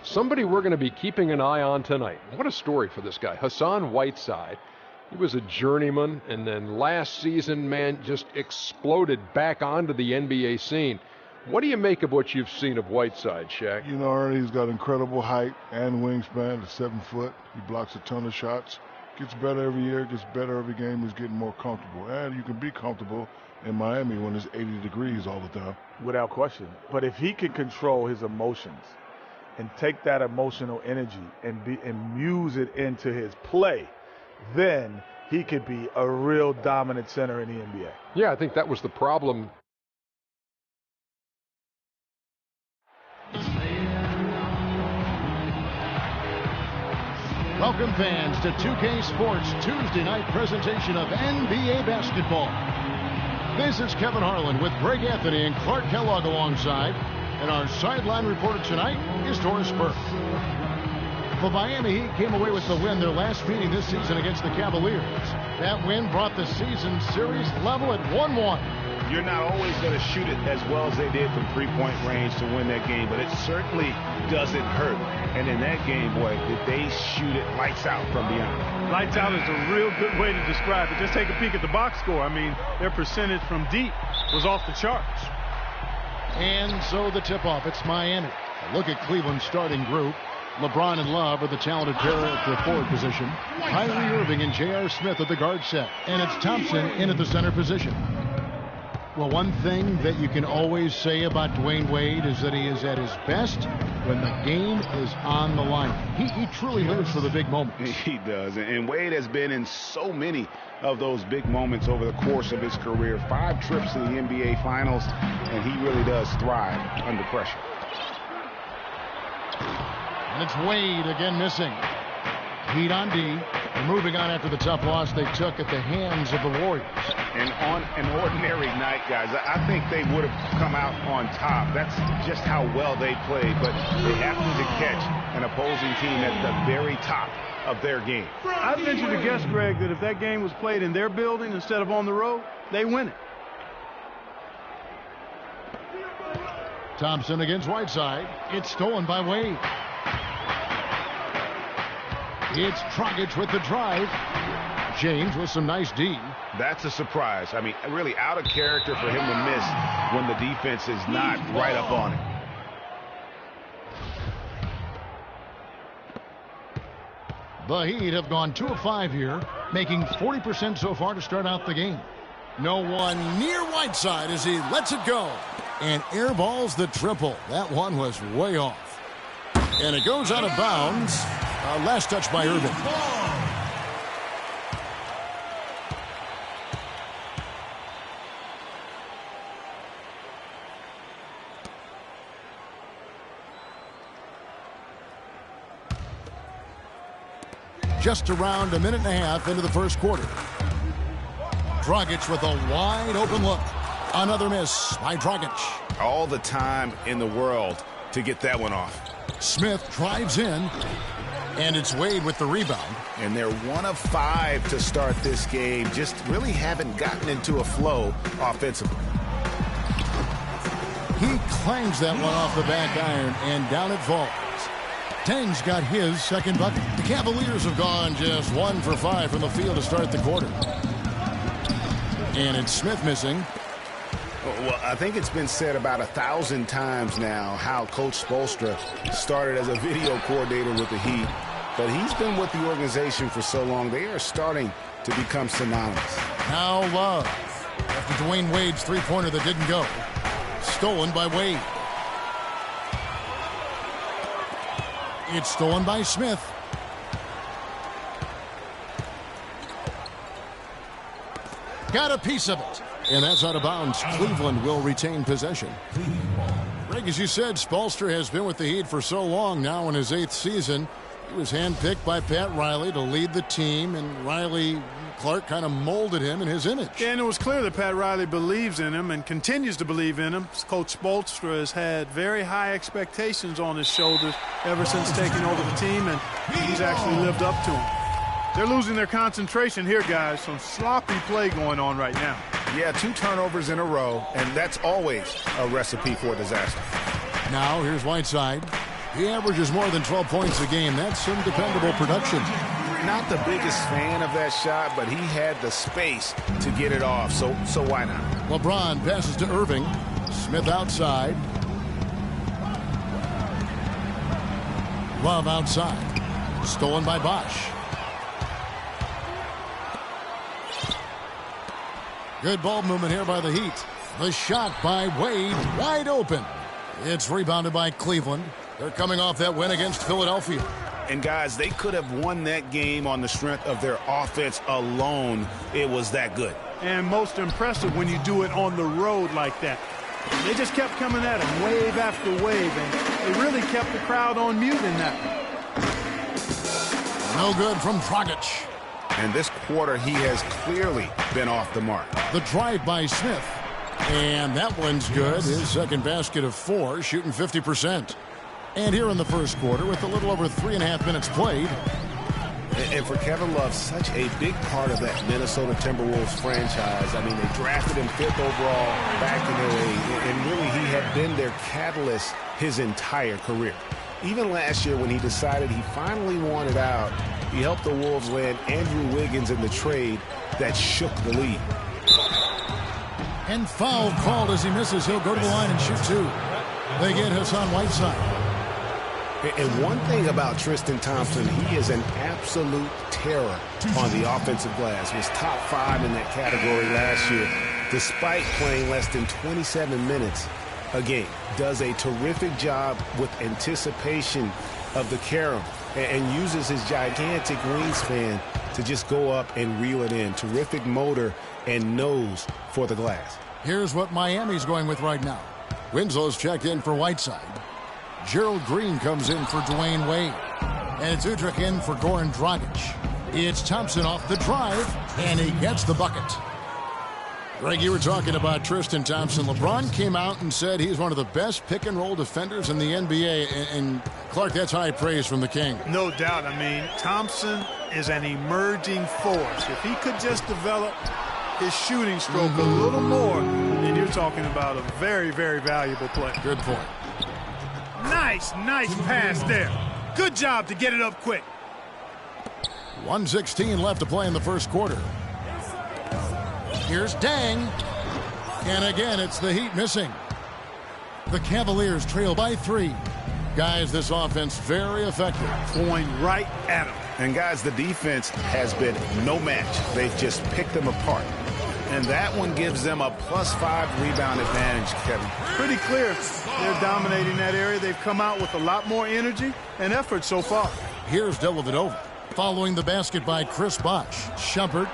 Somebody we're going to be keeping an eye on tonight. What a story for this guy, Hassan Whiteside. He was a journeyman, and then last season, man, just exploded back onto the NBA scene. What do you make of what you've seen of Whiteside, Shaq? You know, Ernie, he's got incredible height and wingspan at 7 foot. He blocks a ton of shots. Gets better every year, gets better every game. He's getting more comfortable. And you can be comfortable in Miami when it's 80 degrees all the time. Without question. But if he can control his emotions and take that emotional energy and muse it into his play, then he could be a real dominant center in the NBA. Yeah, I think that was the problem. Welcome, fans, to 2K Sports Tuesday night presentation of NBA basketball. This is Kevin Harlan with Greg Anthony and Clark Kellogg alongside. And our sideline reporter tonight is Doris Burke. The Miami Heat came away with the win their last meeting this season against the Cavaliers. That win brought the season series level at 1-1. You're not always going to shoot it as well as they did from three-point range to win that game, but it certainly doesn't hurt. And in that game, boy, did they shoot it lights out from beyond. Lights out is a real good way to describe it. Just take a peek at the box score. I mean, their percentage from deep was off the charts. And so the tip-off, it's Miami. A look at Cleveland's starting group. LeBron and Love are the talented pair at the forward position. Kyrie Irving and J.R. Smith at the guard set. And it's Thompson in at the center position. Well, one thing that you can always say about Dwayne Wade is that he is at his best when the game is on the line. He truly lives for the big moments. He does. And Wade has been in so many of those big moments over the course of his career. 5 trips to the NBA Finals, and he really does thrive under pressure. And it's Wade again missing. Heat on D. They're moving on after the tough loss they took at the hands of the Warriors. And on an ordinary night, guys, I think they would have come out on top. That's just how well they played. But they happened to catch an opposing team at the very top of their game. I venture to guess, Greg, that if that game was played in their building instead of on the road, they win it. Thompson against Whiteside. It's stolen by Wade. It's Dragic with the drive. James with some nice D. That's a surprise. I mean, really out of character for him to miss when the defense is not right up on it. The Heat have gone 2 of 5 here, making 40% so far to start out the game. No one near Whiteside as he lets it go. And airballs the triple. That one was way off. And it goes out of bounds. Last touch by Irving. Just around a minute and a half into the first quarter. Dragic with a wide open look. Another miss by Dragic. All the time in the world to get that one off. Smith drives in, and it's Wade with the rebound. And they're 1 of 5 to start this game. Just really haven't gotten into a flow offensively. He clangs that one off the back iron, and down it falls. Tang's got his second bucket. The Cavaliers have gone just 1 for 5 from the field to start the quarter. And it's Smith missing. Well, I think it's been said about 1,000 times now how Coach Spoelstra started as a video coordinator with the Heat, but he's been with the organization for so long, they are starting to become synonymous. Now Love, after Dwayne Wade's three-pointer that didn't go. Stolen by Wade. It's stolen by Smith. Got a piece of it. And that's out of bounds. Cleveland will retain possession. Greg, as you said, Spoelstra has been with the Heat for so long now in his 8th season. He was handpicked by Pat Riley to lead the team, and Clark kind of molded him in his image. Yeah, and it was clear that Pat Riley believes in him and continues to believe in him. Coach Spoelstra has had very high expectations on his shoulders ever since taking over the team, and he's actually lived up to them. They're losing their concentration here, guys. Some sloppy play going on right now. Yeah, 2 turnovers in a row, and that's always a recipe for disaster. Now here's Whiteside. He averages more than 12 points a game. That's some dependable production. Not the biggest fan of that shot, but he had the space to get it off, so why not? LeBron passes to Irving. Smith outside. Love outside. Stolen by Bosch. Good ball movement here by the Heat. The shot by Wade, wide open. It's rebounded by Cleveland. They're coming off that win against Philadelphia. And guys, they could have won that game on the strength of their offense alone. It was that good. And most impressive when you do it on the road like that. They just kept coming at him wave after wave, and they really kept the crowd on mute in that one. No good from Dragic. And this quarter, he has clearly been off the mark. The drive by Smith. And that one's good. His second basket of 4, shooting 50%. And here in the first quarter, with a little over 3.5 minutes played. And for Kevin Love, such a big part of that Minnesota Timberwolves franchise. I mean, they drafted him 5th overall back in the day. And really, he had been their catalyst his entire career. Even last year when he decided he finally wanted out, he helped the Wolves land Andrew Wiggins in the trade that shook the league. And foul called as he misses. He'll go to the line and shoot 2. They get Hassan Whiteside. And one thing about Tristan Thompson, he is an absolute terror on the offensive glass. He was top 5 in that category last year, despite playing less than 27 minutes a game. Does a terrific job with anticipation of the carom and uses his gigantic wingspan to just go up and reel it in. Terrific motor and nose for the glass. Here's what Miami's going with right now. Winslow's checked in for Whiteside. Gerald Green comes in for Dwayne Wade. And it's Udrich in for Goran Dragic. It's Thompson off the drive, and he gets the bucket. Greg, you were talking about Tristan Thompson. LeBron came out and said he's one of the best pick-and-roll defenders in the NBA. And Clark, that's high praise from the King. No doubt. I mean, Thompson is an emerging force. If he could just develop his shooting stroke a little more, then you're talking about a very, very valuable play. Good point. Nice pass there. Good job to get it up quick. 1:16 left to play in the first quarter. Here's Dang. And again, it's the Heat missing. The Cavaliers trail by 3. Guys, this offense very effective. Going right at them. And guys, the defense has been no match. They've just picked them apart. And that one gives them a +5 rebound advantage, Kevin. Pretty clear. They're dominating that area. They've come out with a lot more energy and effort so far. Here's Dellavedova. Following the basket by Chris Bosh. Shumpert.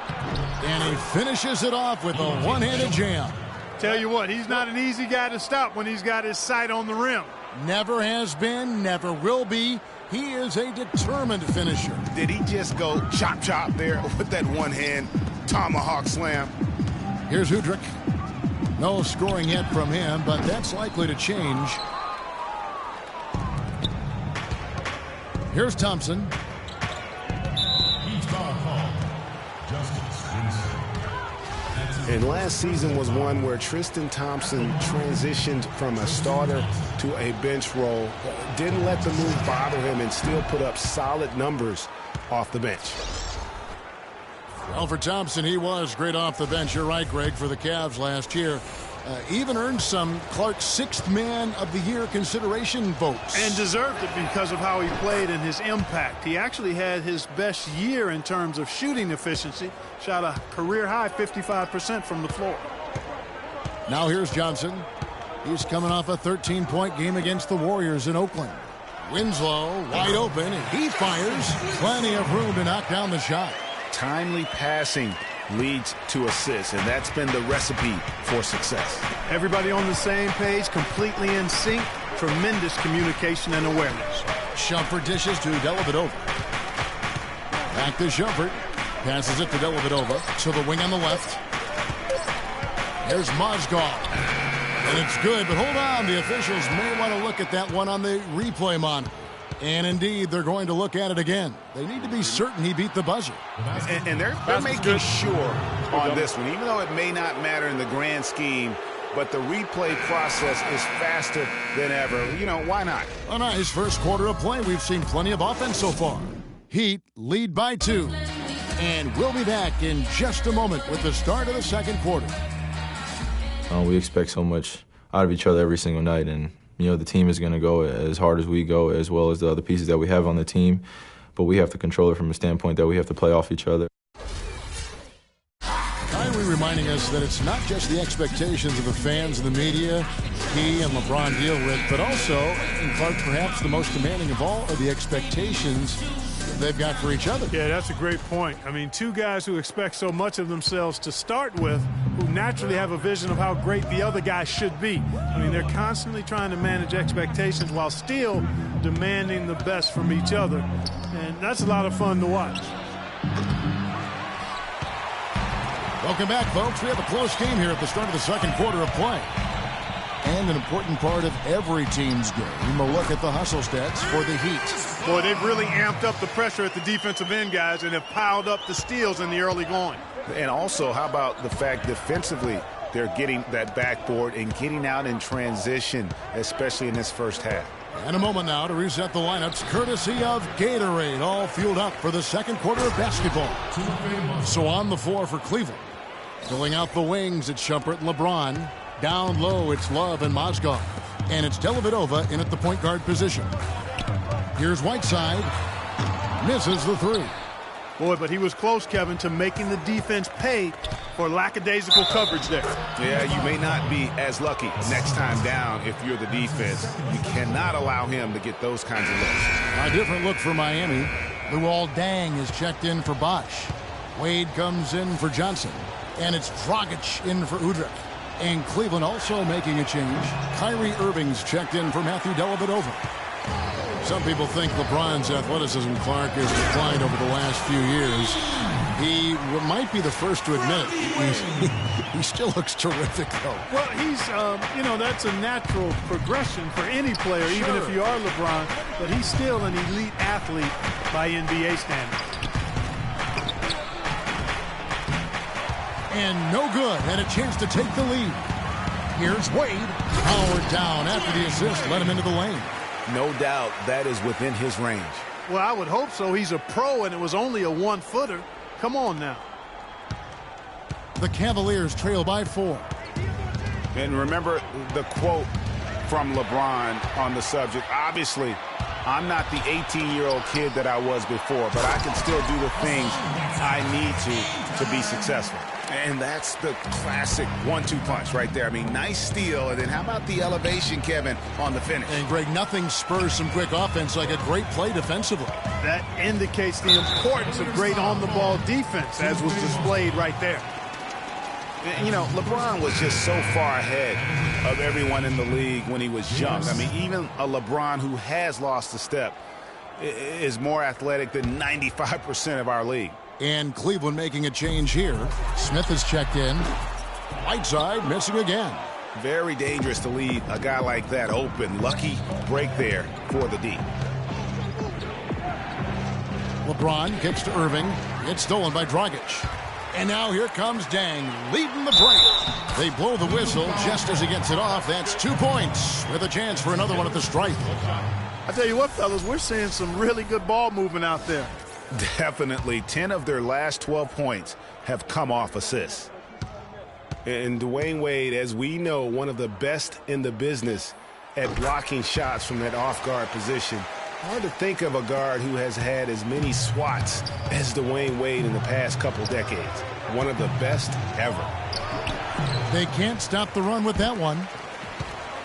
And he finishes it off with a one-handed jam. Tell you what, he's not an easy guy to stop when he's got his sight on the rim. Never has been, never will be. He is a determined finisher. Did he just go chop there with that one-hand tomahawk slam? Here's Udrich. No scoring yet from him, but that's likely to change. Here's Thompson. And last season was one where Tristan Thompson transitioned from a starter to a bench role. Didn't let the move bother him and still put up solid numbers off the bench. Well, for Thompson, he was great off the bench. You're right, Greg, for the Cavs last year. Even earned some Clark's 6th Man of the Year consideration votes. And deserved it because of how he played and his impact. He actually had his best year in terms of shooting efficiency. Shot a career-high 55% from the floor. Now here's Johnson. He's coming off a 13-point game against the Warriors in Oakland. Winslow wide open. He fires. Plenty of room to knock down the shot. Timely passing leads to assists, and that's been the recipe for success. Everybody on the same page, completely in sync, tremendous communication and awareness. Shumpert dishes to Dellavedova. Back to Shumpert. Passes it to Dellavedova to the wing on the left. Here's Mozgov. And it's good, but hold on. The officials may want to look at that one on the replay monitor. And indeed, they're going to look at it again. They need to be certain he beat the buzzer. And they're making sure on this one, even though it may not matter in the grand scheme, but the replay process is faster than ever. You know, why not? On his first quarter of play, we've seen plenty of offense so far. Heat lead by 2. And we'll be back in just a moment with the start of the second quarter. We expect so much out of each other every single night, and the team is going to go as hard as we go, as well as the other pieces that we have on the team. But we have to control it from a standpoint that we have to play off each other. Kyrie reminding us that it's not just the expectations of the fans and the media he and LeBron deal with, but also, and Clark, perhaps the most demanding of all, are the expectations they've got for each other. Yeah, that's a great point. I mean, two guys who expect so much of themselves to start with, who naturally have a vision of how great the other guy should be. I mean, they're constantly trying to manage expectations while still demanding the best from each other. And that's a lot of fun to watch. Welcome back, folks. We have a close game here at the start of the second quarter of play. And an important part of every team's game, a look at the hustle stats for the Heat. Boy, they've really amped up the pressure at the defensive end, guys, and have piled up the steals in the early going. And also, how about the fact defensively they're getting that backboard and getting out in transition, especially in this first half. And a moment now to reset the lineups, courtesy of Gatorade, all fueled up for the second quarter of basketball. So on the floor for Cleveland. Filling out the wings, it's Shumpert and LeBron. Down low, it's Love and Mozgov. And it's Dellavedova in at the point guard position. Here's Whiteside. Misses the 3. Boy, but he was close, Kevin, to making the defense pay for lackadaisical coverage there. Yeah, you may not be as lucky next time down if you're the defense. You cannot allow him to get those kinds of looks. A different look for Miami. Luol Deng is checked in for Bosch. Wade comes in for Johnson. And it's Dragic in for Udrih. And Cleveland also making a change. Kyrie Irving's checked in for Matthew Dellavedova. Some people think LeBron's athleticism, Clark, has declined over the last few years. He might be the first to admit it. He still looks terrific, though. Well, he's, that's a natural progression for any player, sure, even if you are LeBron. But he's still an elite athlete by NBA standards. And no good, and a chance to take the lead. Here's Wade. Powered down after the assist, let him into the lane. No doubt that is within his range. Well, I would hope so. He's a pro, and it was only a 1-footer. Come on now. The Cavaliers trail by 4. And remember the quote from LeBron on the subject. Obviously, I'm not the 18-year-old kid that I was before, but I can still do the things I need to be successful. And that's the classic 1-2 punch right there. I mean, nice steal, and then how about the elevation, Kevin, on the finish? And, Greg, nothing spurs some quick offense like a great play defensively. That indicates the importance of great on-the-ball defense, as was displayed right there. You know, LeBron was just so far ahead of everyone in the league when he was young. I mean, even a LeBron who has lost a step is more athletic than 95% of our league. And Cleveland making a change here. Smith is checked in. Whiteside missing again. Very dangerous to leave a guy like that open. Lucky break there for the D. LeBron kicks to Irving. It's stolen by Dragic. And now here comes Deng leading the break. They blow the whistle just as he gets it off. That's 2 points with a chance for another one at the stripe. I tell you what, fellas, we're seeing some really good ball movement out there. Definitely. 10 of their last 12 points have come off assists. And Dwayne Wade, as we know, one of the best in the business at blocking shots from that off-guard position. Hard to think of a guard who has had as many swats as Dwayne Wade in the past couple decades. One of the best ever. They can't stop the run with that one.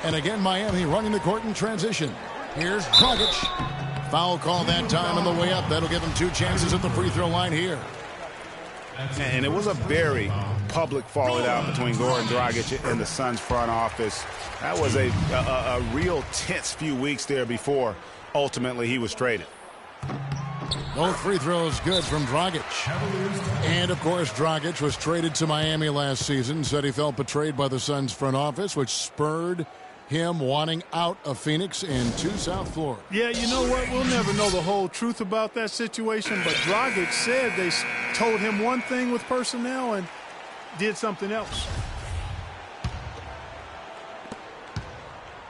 And again, Miami running the court in transition. Here's Dragic. Foul call that time on the way up. That'll give him 2 chances at the free throw line here. And it was a very public falling out between Goran Dragic and the Suns front office. That was a real tense few weeks there before ultimately he was traded. Both free throws good from Dragic. And, of course, Dragic was traded to Miami last season. Said he felt betrayed by the Suns front office, which spurred him wanting out of Phoenix into South Florida. Yeah, you know what? We'll never know the whole truth about that situation, but Dragic said they told him one thing with personnel and did something else.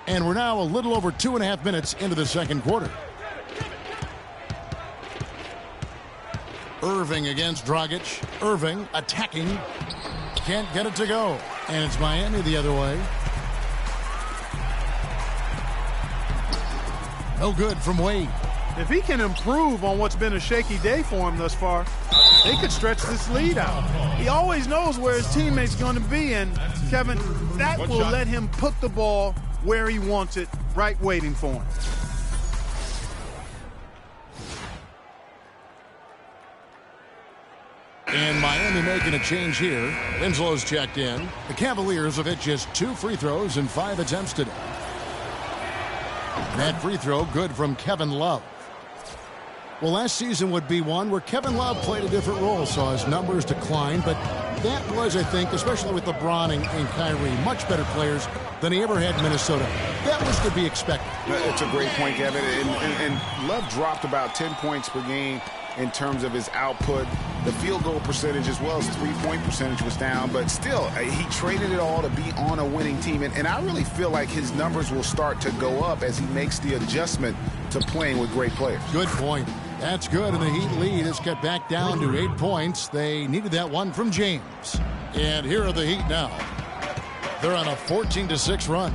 And we're now a little over 2.5 minutes into the second quarter. Irving against Dragic. Irving attacking. Can't get it to go. And it's Miami the other way. No good from Wade. If he can improve on what's been a shaky day for him thus far, they could stretch this lead out. He always knows where his teammate's going to be, and, Kevin, that will let him put the ball where he wants it, right waiting for him. And Miami making a change here. Winslow's checked in. The Cavaliers have hit just 2 free throws in 5 attempts today. That free throw good from Kevin Love. Well, last season would be one where Kevin Love played a different role, saw his numbers decline, but that was, I think, especially with LeBron and Kyrie, much better players than he ever had in Minnesota. That was to be expected. It's a great point, Kevin. And Love dropped about 10 points per game in terms of his output. The field goal percentage as well as three-point percentage was down, but still, he traded it all to be on a winning team. And I really feel like his numbers will start to go up as he makes the adjustment to playing with great players. Good point. That's good, and the Heat lead is cut back down to 8 points. They needed that one from James. And here are the Heat now. They're on a 14-6 run.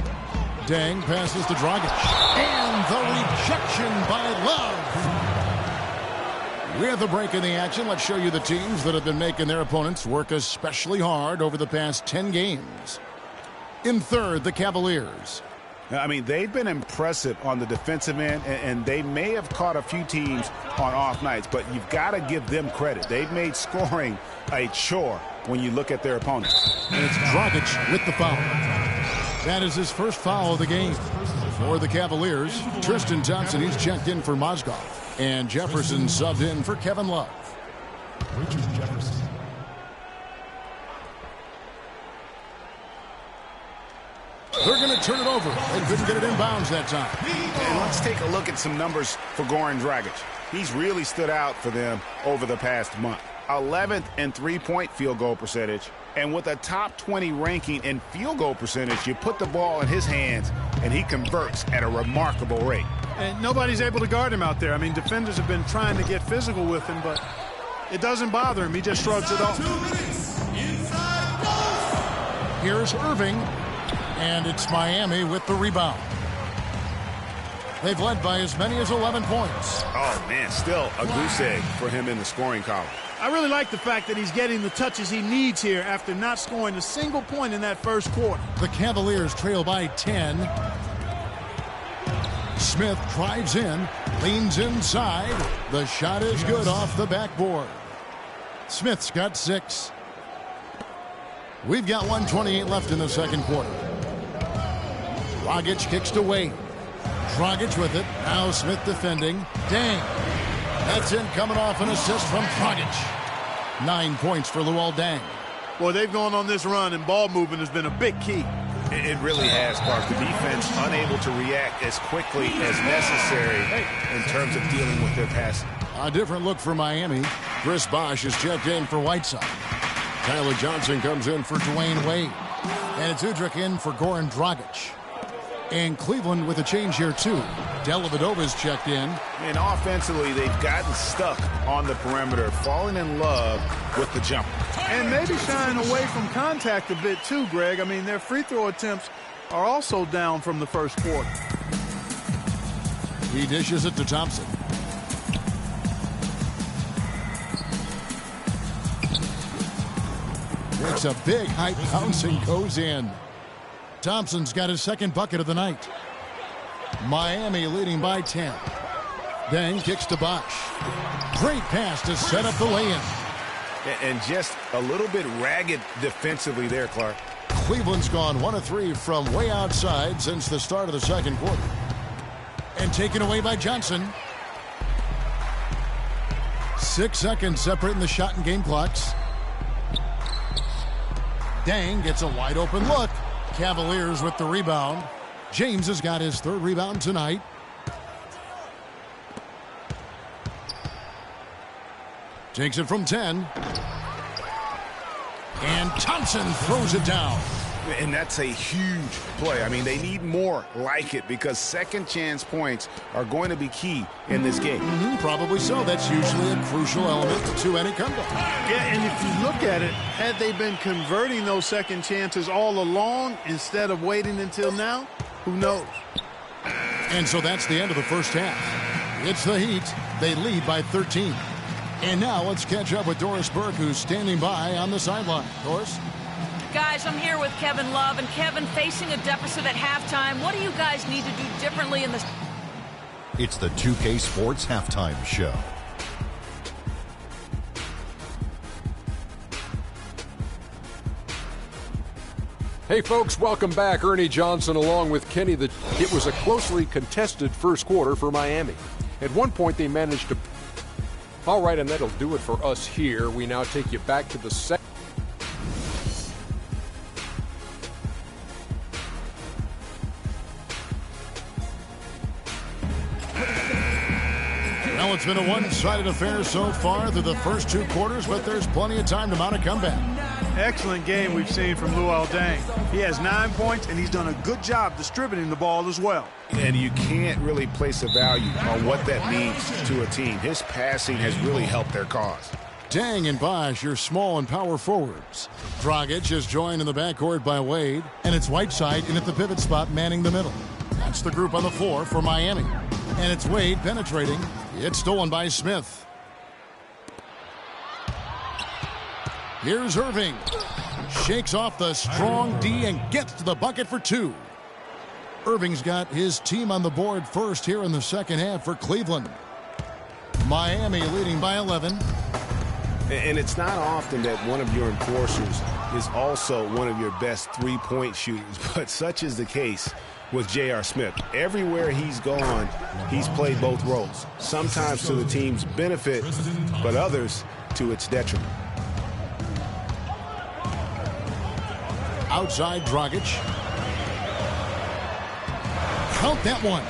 Deng passes to Dragic. And the rejection by Love. We have the break in the action. Let's show you the teams that have been making their opponents work especially hard over the past 10 games. In third, the Cavaliers. I mean, they've been impressive on the defensive end, and they may have caught a few teams on off nights, but you've got to give them credit. They've made scoring a chore when you look at their opponents. And it's Dragic with the foul. That is his first foul of the game. For the Cavaliers, Tristan Thompson, he's checked in for Mozgov. And Jefferson subbed in for Kevin Love. Richard Jefferson. They're going to turn it over. They couldn't get it in bounds that time. And let's take a look at some numbers for Goran Dragic. He's really stood out for them over the past month. 11th in three-point field goal percentage. And with a top 20 ranking in field goal percentage, you put the ball in his hands, and he converts at a remarkable rate. And nobody's able to guard him out there. I mean, defenders have been trying to get physical with him, but it doesn't bother him. He just shrugs it off. 2 minutes. Inside goal. Here's Irving. And it's Miami with the rebound. They've led by as many as 11 points. Oh, man, still a goose egg for him in the scoring column. I really like the fact that he's getting the touches he needs here after not scoring a single point in that first quarter. The Cavaliers trail by 10. Smith drives in, leans inside. The shot is good off the backboard. Smith's got 6. We've got 1:28 left in the second quarter. Dragic kicks to Wade. Dragic with it. Now Smith defending. Dang. That's in, coming off an assist from Dragic. 9 points for Luol Deng. Boy, they've gone on this run, and ball movement has been a big key. It really has, Clark. The defense unable to react as quickly as necessary in terms of dealing with their passing. A different look for Miami. Chris Bosh is checked in for Whiteside. Tyler Johnson comes in for Dwayne Wade. And it's Udrich in for Goran Dragic. And Cleveland with a change here, too. Dellavedova's checked in. And offensively, they've gotten stuck on the perimeter, falling in love with the jumper. And maybe shying away from contact a bit, too, Greg. I mean, their free throw attempts are also down from the first quarter. He dishes it to Thompson. Makes a big height bounce and goes in. Thompson's got his second bucket of the night. Miami leading by 10. Deng kicks to Bosh. Great pass to set up the lay-in. And just a little bit ragged defensively there, Clark. Cleveland's gone 1 of 3 from way outside since the start of the second quarter. And taken away by Johnson. 6 seconds separating the shot and game clocks. Dang gets a wide open look. Cavaliers with the rebound. James has got his 3rd rebound tonight. Takes it from 10. And Thompson throws it down. And that's a huge play. I mean, they need more like it because second chance points are going to be key in this game. Probably so. That's usually a crucial element to any comeback. Yeah, and if you look at it, had they been converting those second chances all along instead of waiting until now, who knows? And so that's the end of the first half. It's the Heat. They lead by 13. And now let's catch up with Doris Burke, who's standing by on the sideline. Doris? Guys, I'm here with Kevin Love. And Kevin, facing a deficit at halftime, what do you guys need to do differently in this? It's the 2K Sports Halftime Show. Hey folks, welcome back. Ernie Johnson along with Kenny. It was a closely contested first quarter for Miami. At one point they managed to... All right, and that'll do it for us here. We now take you back to the second. Well, it's been a one-sided affair so far through the first 2 quarters, but there's plenty of time to mount a comeback. Excellent game we've seen from Luol Deng. He has 9 points, and he's done a good job distributing the ball as well. And you can't really place a value on what that means to a team. His passing has really helped their cause. Deng and Bosch, your small and power forwards. Dragic is joined in the backcourt by Wade, and it's Whiteside in at the pivot spot manning the middle. That's the group on the floor for Miami. And it's Wade penetrating. It's stolen by Smith. Here's Irving. Shakes off the strong D and gets to the bucket for 2. Irving's got his team on the board first here in the second half for Cleveland. Miami leading by 11. And it's not often that one of your enforcers is also one of your best three-point shooters, but such is the case with J.R. Smith. Everywhere he's gone, he's played both roles, sometimes to the team's benefit, but others to its detriment. Outside Dragic. Count that one.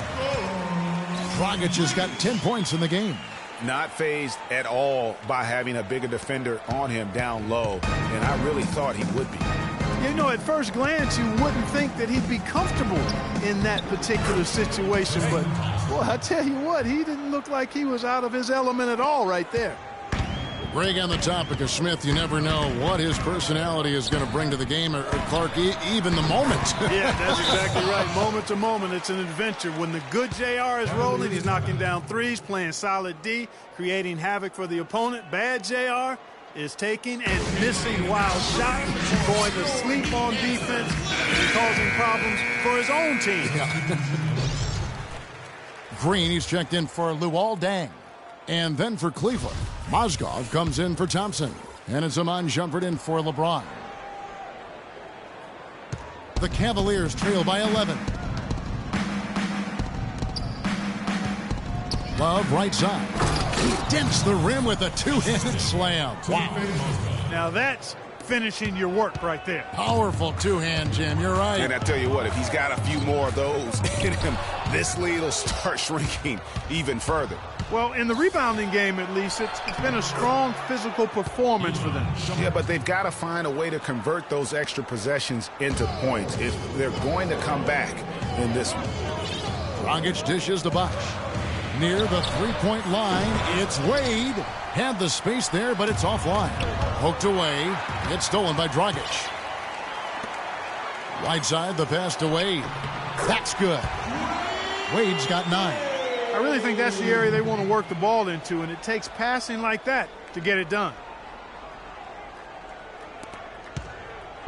Dragic has got 10 points in the game. Not fazed at all by having a bigger defender on him down low, and I really thought he would be. You know, at first glance, you wouldn't think that he'd be comfortable in that particular situation. But, boy, I tell you what, he didn't look like he was out of his element at all right there. Greg, on the topic of Smith, you never know what his personality is going to bring to the game, or Clark, even the moment. Yeah, that's exactly right. Moment to moment, it's an adventure. When the good JR is rolling, he's knocking down threes, playing solid D, creating havoc for the opponent. Bad JR is taking and missing wild shots, going to sleep on defense, and causing problems for his own team. Yeah. Green, he's checked in for Luol Deng. And then for Cleveland, Mozgov comes in for Thompson. And it's Iman Shumpert in for LeBron. The Cavaliers trail by 11. Love right side. He dents the rim with a two-handed slam. Wow. Now that's finishing your work right there. Powerful two-hand jam. You're right. And I tell you what, if he's got a few more of those in him, this lead will start shrinking even further. Well, in the rebounding game, at least, it's been a strong physical performance for them. Yeah, but they've got to find a way to convert those extra possessions into points if they're going to come back in this one. Dragic dishes to Bosch. Near the three-point line, it's Wade. Had the space there, but it's offline. Poked away. It's stolen by Dragic. Right side, the pass to Wade. That's good. Wade's got 9. I really think that's the area they want to work the ball into, and it takes passing like that to get it done.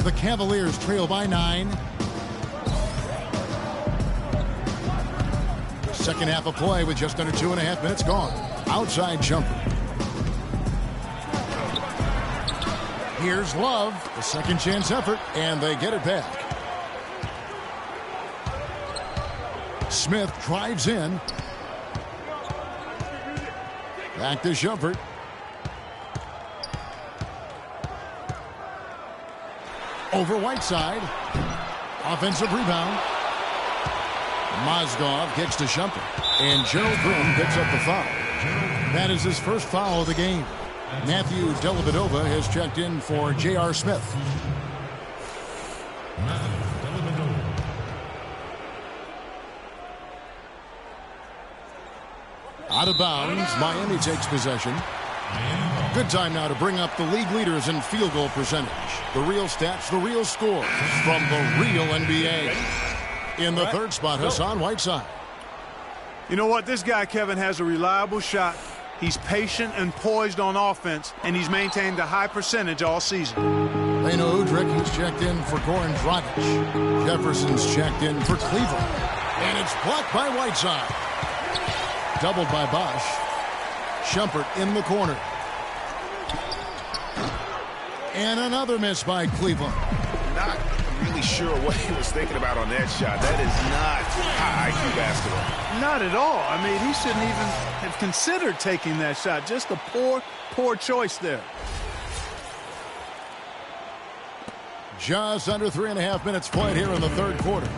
The Cavaliers trail by 9. Second half of play with just under 2.5 minutes gone. Outside jumper. Here's Love, a second chance effort, and they get it back. Smith drives in. Back to Shumpert. Over Whiteside. Offensive rebound. Mozgov kicks to Shumpert. And Gerald Green picks up the foul. That is his first foul of the game. Matthew Dellavedova has checked in for J.R. Smith. Out of bounds, Miami takes possession. Good time now to bring up the league leaders in field goal percentage. The real stats, the real scores from the real NBA. In the third spot, Hassan Whiteside. You know what? This guy, Kevin, has a reliable shot. He's patient and poised on offense, and he's maintained a high percentage all season. Leno Udrich, he's checked in for Goran Dragic. Jefferson's checked in for Cleveland. And it's blocked by Whiteside. Doubled by Bosch. Shumpert in the corner. And another miss by Cleveland. Not really sure what he was thinking about on that shot. That is not high IQ basketball. Not at all. I mean, he shouldn't even have considered taking that shot. Just a poor choice there. Just under 3.5 minutes played here in the third quarter.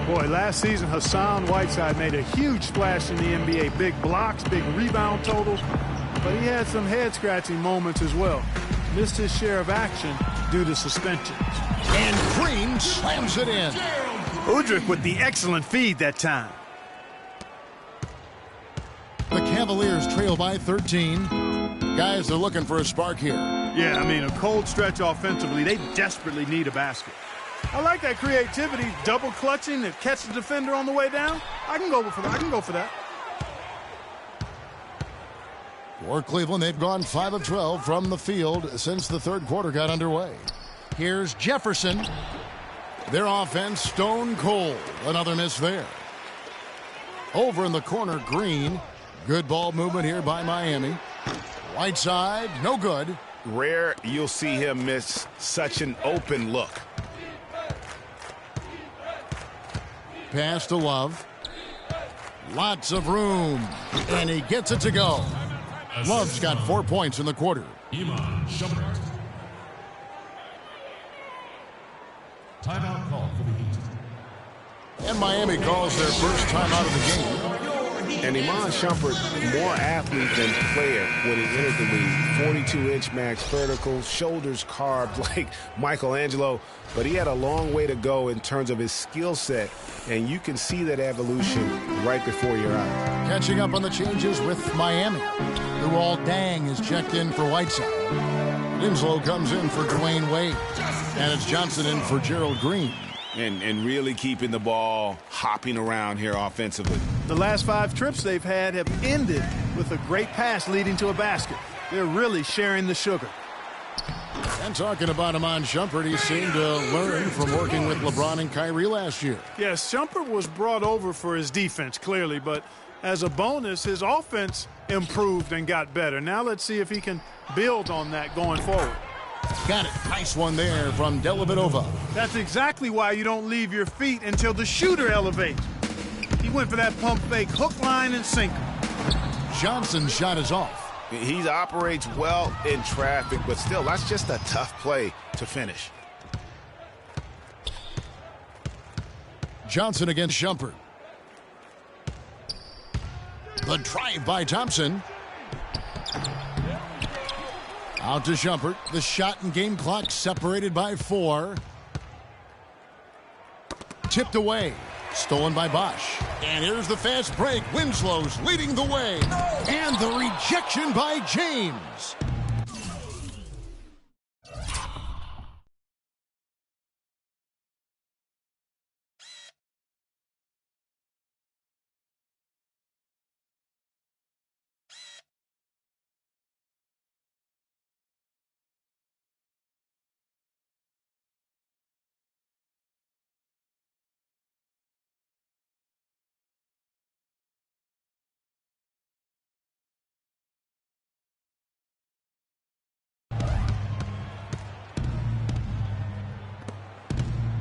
Boy, last season, Hassan Whiteside made a huge splash in the NBA. Big blocks, big rebound totals. But he had some head-scratching moments as well. Missed his share of action due to suspensions. And Green slams it in. Udrich with the excellent feed that time. The Cavaliers trail by 13. Guys, they're looking for a spark here. Yeah, I mean, a cold stretch offensively. They desperately need a basket. I like that creativity, double clutching to catch the defender on the way down. I can go for that. For Cleveland, they've gone 5 of 12 from the field since the third quarter got underway. Here's Jefferson. Their offense stone cold. Another miss there. Over in the corner, Green. Good ball movement here by Miami. Whiteside, no good. Rare you'll see him miss such an open look. Pass to Love. Lots of room. And he gets it to go. Love's got 4 points in the quarter. Timeout call for the Heat. And Miami calls their first timeout of the game. And Iman Shumpert, more athlete than player when he entered the league. 42-inch max vertical, shoulders carved like Michelangelo. But he had a long way to go in terms of his skill set. And you can see that evolution right before your eyes. Catching up on the changes with Miami. Luol Deng is checked in for Whiteside. Winslow comes in for Dwayne Wade. And it's Johnson in for Gerald Green. And really keeping the ball hopping around here offensively. The last 5 trips they've had have ended with a great pass leading to a basket. They're really sharing the sugar. And talking about Iman Shumpert, he seemed to learn from working with LeBron and Kyrie last year. Yes, Shumpert was brought over for his defense, clearly, but as a bonus, his offense improved and got better. Now let's see if he can build on that going forward. Got it. Nice one there from Dellavedova. That's exactly why you don't leave your feet until the shooter elevates. He went for that pump fake, hook, line, and sinker. Johnson's shot is off. He operates well in traffic, but still, that's just a tough play to finish. Johnson against Shumpert. The drive by Thompson. Out to Shumpert. The shot and game clock separated by 4. Tipped away. Stolen by Bosch. And here's the fast break. Winslow's leading the way. And the rejection by James.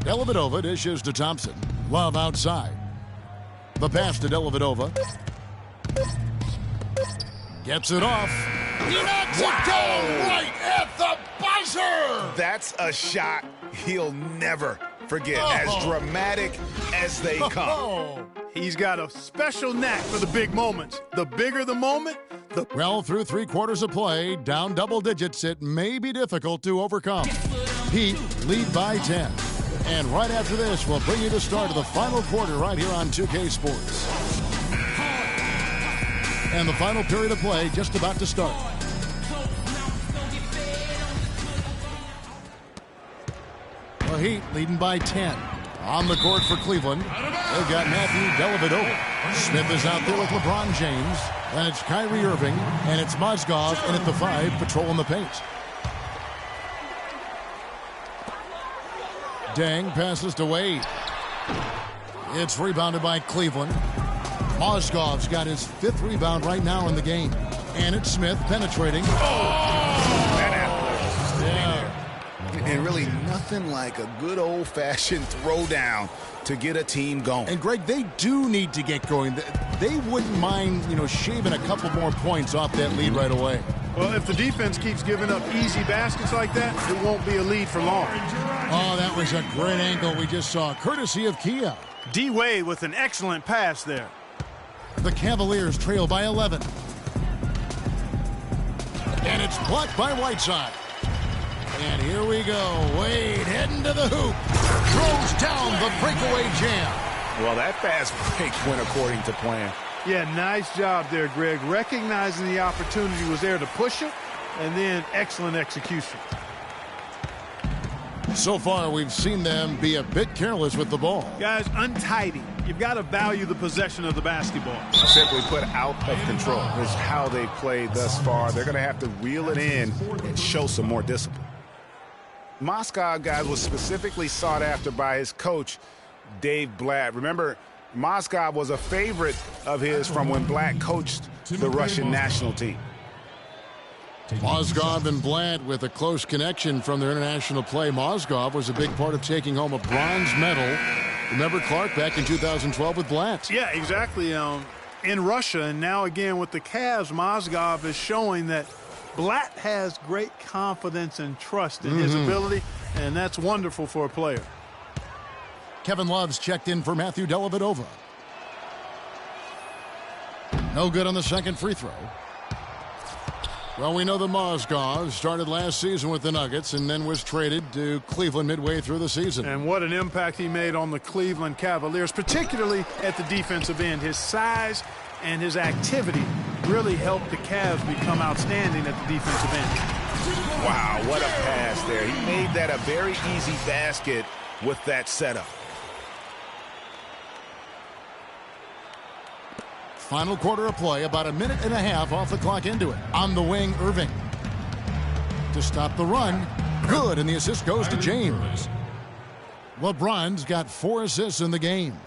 Dellavedova dishes to Thompson. Love outside. The pass to Dellavedova. Gets it off. He knocks it down right at the buzzer! That's a shot he'll never forget, as dramatic as they come. He's got a special knack for the big moments. The bigger the moment, Well, through 3 quarters of play, down double digits, it may be difficult to overcome. Heat lead by 10. And right after this, we'll bring you the start of the final quarter right here on 2K Sports. And the final period of play just about to start. The Heat leading by 10. On the court for Cleveland, they've got Matthew Dellavedova. Smith is out there with LeBron James. Then it's Kyrie Irving, and it's Mozgov in at the 5, patrolling the paint. Deng passes to Wade. It's rebounded by Cleveland. Mozgov's got his 5th rebound right now in the game. And it's Smith penetrating. And really nothing like a good old-fashioned throwdown to get a team going. And, Greg, they do need to get going. They wouldn't mind, shaving a couple more points off that lead right away. well, if the defense keeps giving up easy baskets like that, it won't be a lead for long. Oh, that was a great angle we just saw, courtesy of Kia. D. Wade with an excellent pass there. The Cavaliers trail by 11. And it's blocked by Whiteside. And here we go. Wade heading to the hoop. Throws down the breakaway jam. Well, that fast break went according to plan. Yeah, nice job there, Greg. Recognizing the opportunity was there to push it, and then excellent execution. So far, we've seen them be a bit careless with the ball. Guys, untidy. You've got to value the possession of the basketball. Simply put, out of control is how they played thus far. They're going to have to reel it in and show some more discipline. Mozgov, guys, was specifically sought after by his coach, Dave Blatt. Remember, Mozgov was a favorite of his from when Blatt coached the Russian national team. Mozgov and Blatt with a close connection from their international play. Mozgov was a big part of taking home a bronze medal. Remember Clark back in 2012 with Blatt? Yeah, exactly. In Russia, and now again with the Cavs, Mozgov is showing that Blatt has great confidence and trust in his ability, and that's wonderful for a player. Kevin Love's checked in for Matthew Dellavedova. No good on the second free throw. Well, we know that Mozgov started last season with the Nuggets and then was traded to Cleveland midway through the season. And what an impact he made on the Cleveland Cavaliers, particularly at the defensive end. His size and his activity really helped the Cavs become outstanding at the defensive end. Wow, what a pass there. He made that a very easy basket with that setup. Final quarter of play, about a minute and a half off the clock into it. On the wing, Irving. To stop the run. Good, and the assist goes to James. LeBron's got 4 assists in the game.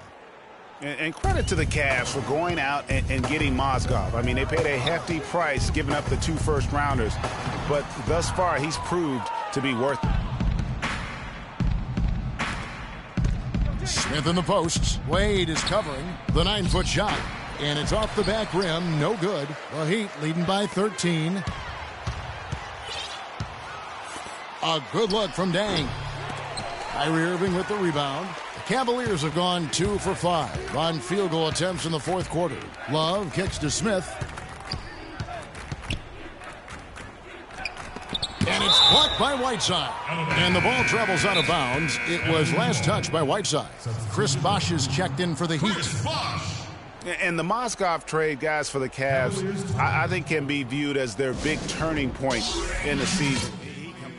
And credit to the Cavs for going out and getting Mozgov. I mean, they paid a hefty price giving up the 2 first-rounders. But thus far, he's proved to be worth it. Smith in the posts. Wade is covering the 9-foot shot. And it's off the back rim. No good. The Heat leading by 13. A good look from Deng. Kyrie Irving with the rebound. The Cavaliers have gone 2 for 5 on field goal attempts in the fourth quarter. Love kicks to Smith. And it's blocked by Whiteside. And the ball travels out of bounds. It was last touched by Whiteside. Chris Bosh is checked in for the Heat. And the Mozgov trade, guys, for the Cavs, I think can be viewed as their big turning point in the season.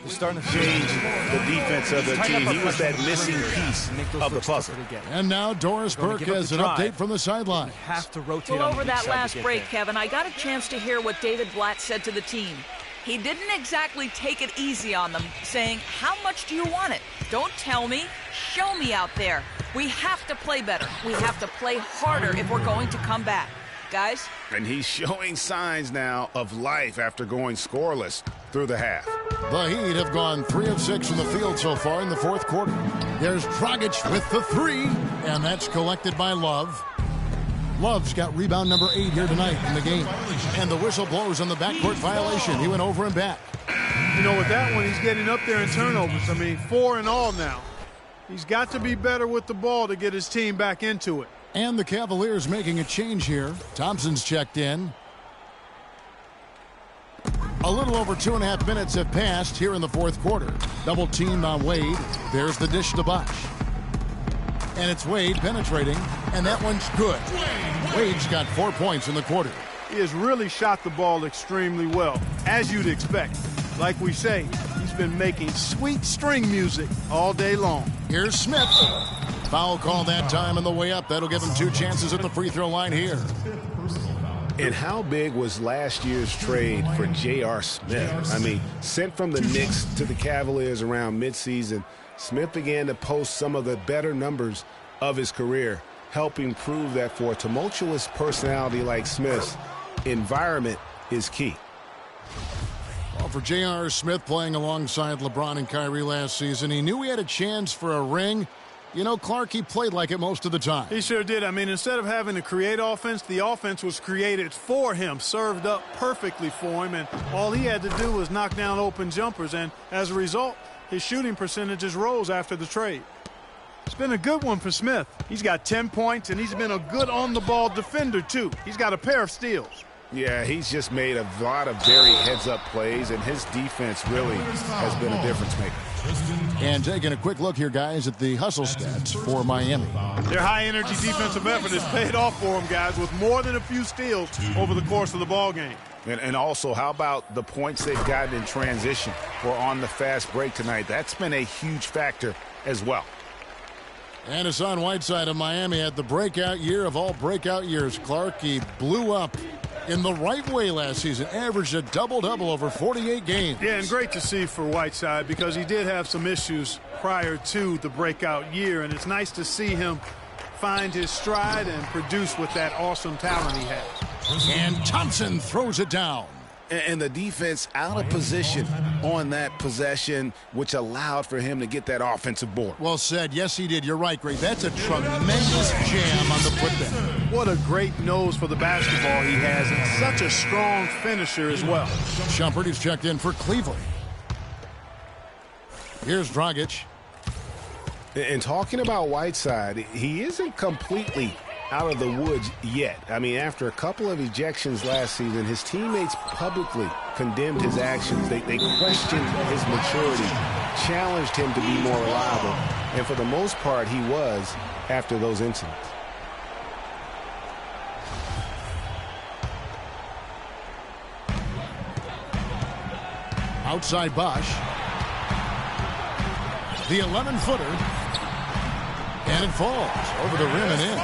Starting to change the defense of the team. He was that missing piece of the puzzle. And now Doris Burke has an update from the sideline. Have to rotate. Well, over that last break, Kevin, I got a chance to hear what David Blatt said to the team. He didn't exactly take it easy on them, saying, how much do you want it? Don't tell me. Show me out there. We have to play better. We have to play harder if we're going to come back. Guys? And he's showing signs now of life after going scoreless through the half. The Heat have gone 3 of 6 from the field so far in the fourth quarter. There's Dragic with the three, and that's collected by Love. Love's got rebound number 8 here tonight in the game. And the whistle blows on the backcourt violation. He went over and back. You know, with that one, he's getting up there in turnovers. I mean, 4 in all now. He's got to be better with the ball to get his team back into it. And the Cavaliers making a change here. Thompson's checked in. A little over 2.5 minutes have passed here in the fourth quarter. Double teamed on Wade. There's the dish to Bosh. And it's Wade penetrating, and that one's good. Wade's got 4 points in the quarter. He has really shot the ball extremely well, as you'd expect. Like we say, he's been making sweet string music all day long. Here's Smith. Foul call that time on the way up. That'll give him 2 chances at the free throw line here. And how big was last year's trade for J.R. Smith? I mean, sent from the Knicks to the Cavaliers around midseason, Smith began to post some of the better numbers of his career, helping prove that for a tumultuous personality like Smith's, environment is key. Well, for J.R. Smith playing alongside LeBron and Kyrie last season, he knew he had a chance for a ring. You know, Clark, he played like it most of the time. He sure did. I mean, instead of having to create offense, the offense was created for him, served up perfectly for him, and all he had to do was knock down open jumpers, and as a result, his shooting percentages rose after the trade. It's been a good one for Smith. He's got 10 points, and he's been a good on-the-ball defender, too. He's got a pair of steals. Yeah, he's just made a lot of very heads-up plays, and his defense really has been a difference maker. And taking a quick look here, guys, at the hustle stats for Miami. Their high-energy defensive effort has paid off for them, guys, with more than a few steals over the course of the ball game. And also, how about the points they've gotten in transition or on the fast break tonight? That's been a huge factor as well. And Hassan Whiteside of Miami had the breakout year of all breakout years. Clark, he blew up in the right way last season, averaged a double-double over 48 games. Yeah, and great to see for Whiteside because he did have some issues prior to the breakout year, and it's nice to see him find his stride and produce with that awesome talent he has. And Thompson throws it down. And the defense out of position on that possession, which allowed for him to get that offensive board. Well said. Yes, he did. You're right, Greg. That's a tremendous jam on the putback. What a great nose for the basketball he has, and such a strong finisher as well. Shumpert is checked in for Cleveland. Here's Dragic. And talking about Whiteside, he isn't completely out of the woods yet. I mean, after a couple of ejections last season, his teammates publicly condemned his actions. They questioned his maturity, challenged him to be more reliable, and for the most part, he was after those incidents. Outside Bosh. The 11-footer. And it falls over the rim and in.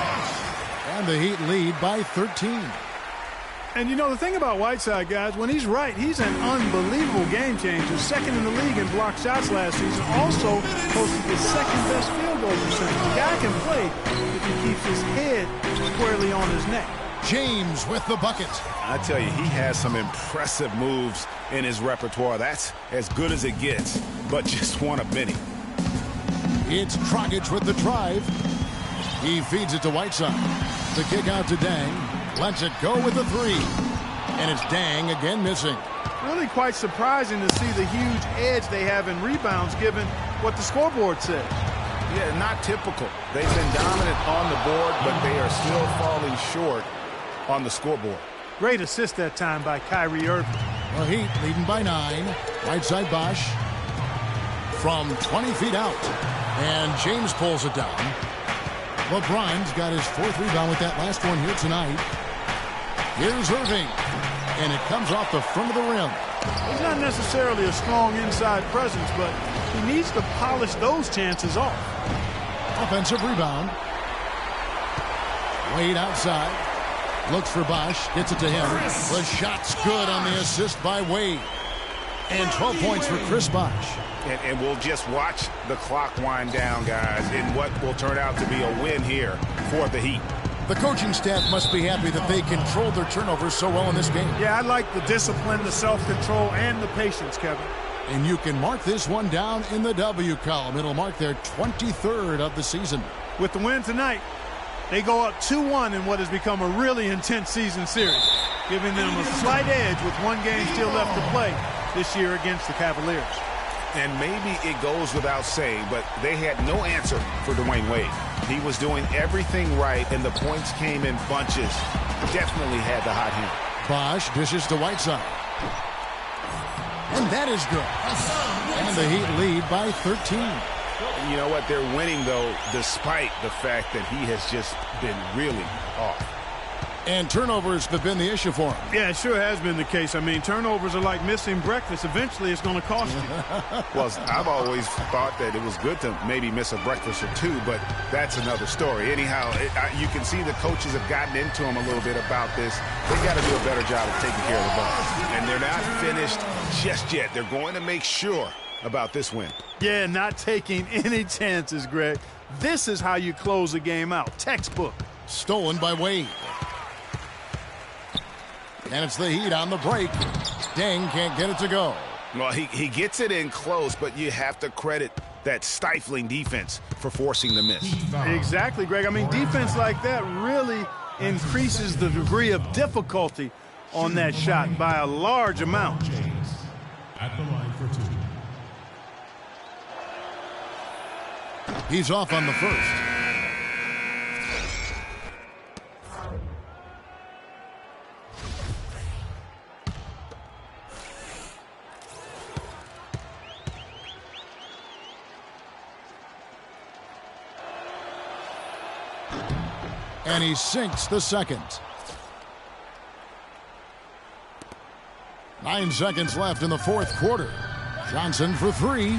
And the Heat lead by 13. And you know, the thing about Whiteside, guys, when he's right, he's an unbelievable game changer. Second in the league in blocked shots last season. Also posted the second-best field goal percentage. The guy can play if he keeps his head squarely on his neck. James with the bucket. I tell you, he has some impressive moves in his repertoire. That's as good as it gets, but just one of many. It's Dragic with the drive. He feeds it to Whiteside. The kick out to Dang. Lets it go with the three. And it's Dang again missing. Really quite surprising to see the huge edge they have in rebounds given what the scoreboard said. Yeah, not typical. They've been dominant on the board, but they are still falling short on the scoreboard. Great assist that time by Kyrie Irving. The Heat leading by 9. Whiteside Bosh from 20 feet out. And James pulls it down. LeBron's got his 4th rebound with that last one here tonight. Here's Irving. And it comes off the front of the rim. He's not necessarily a strong inside presence, but he needs to polish those chances off. Offensive rebound. Wade outside. Looks for Bosh. Gets it to him. The shot's good on the assist by Wade. And 12 points for Chris Bosh. And we'll just watch the clock wind down, guys, in what will turn out to be a win here for the Heat. The coaching staff must be happy that they controlled their turnovers so well in this game. Yeah, I like the discipline, the self-control, and the patience, Kevin. And you can mark this one down in the W column. It'll mark their 23rd of the season. With the win tonight, they go up 2-1 in what has become a really intense season series, giving them a slight edge with one game still left to play this year against the Cavaliers. And maybe it goes without saying, but they had no answer for Dwayne Wade. He was doing everything right, and the points came in bunches. Definitely had the hot hand. Bosh dishes to Whiteside. And that is good. And the Heat lead by 13. And you know what? They're winning, though, despite the fact that he has just been really off. And turnovers have been the issue for him. Yeah, it sure has been the case. I mean, turnovers are like missing breakfast. Eventually, it's going to cost you. Well, I've always thought that it was good to maybe miss a breakfast or two, but that's another story. Anyhow, you can see the coaches have gotten into him a little bit about this. They've got to do a better job of taking care of the ball. And they're not finished just yet. They're going to make sure about this win. Yeah, not taking any chances, Greg. This is how you close a game out. Textbook. Stolen by Wade. And it's the Heat on the break. Deng can't get it to go. Well, he gets it in close, but you have to credit that stifling defense for forcing the miss. Exactly, Greg. I mean, defense like that really increases the degree of difficulty on that shot by a large amount. At the line for 2. He's off on the first. And he sinks the second. 9 seconds left in the fourth quarter. Johnson for 3.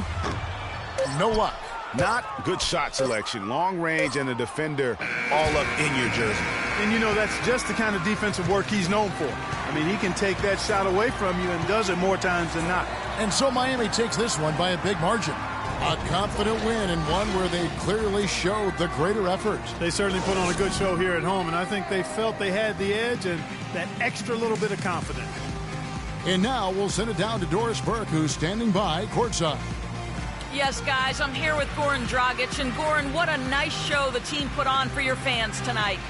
No luck. Not good shot selection. Long range and a defender all up in your jersey. And, you know, that's just the kind of defensive work he's known for. I mean, he can take that shot away from you and does it more times than not. And so Miami takes this one by a big margin. A confident win, and one where they clearly showed the greater effort. They certainly put on a good show here at home, and I think they felt they had the edge and that extra little bit of confidence. And now we'll send it down to Doris Burke, who's standing by courtside. Yes, guys, I'm here with Goran Dragic. And Goran, what a nice show the team put on for your fans tonight.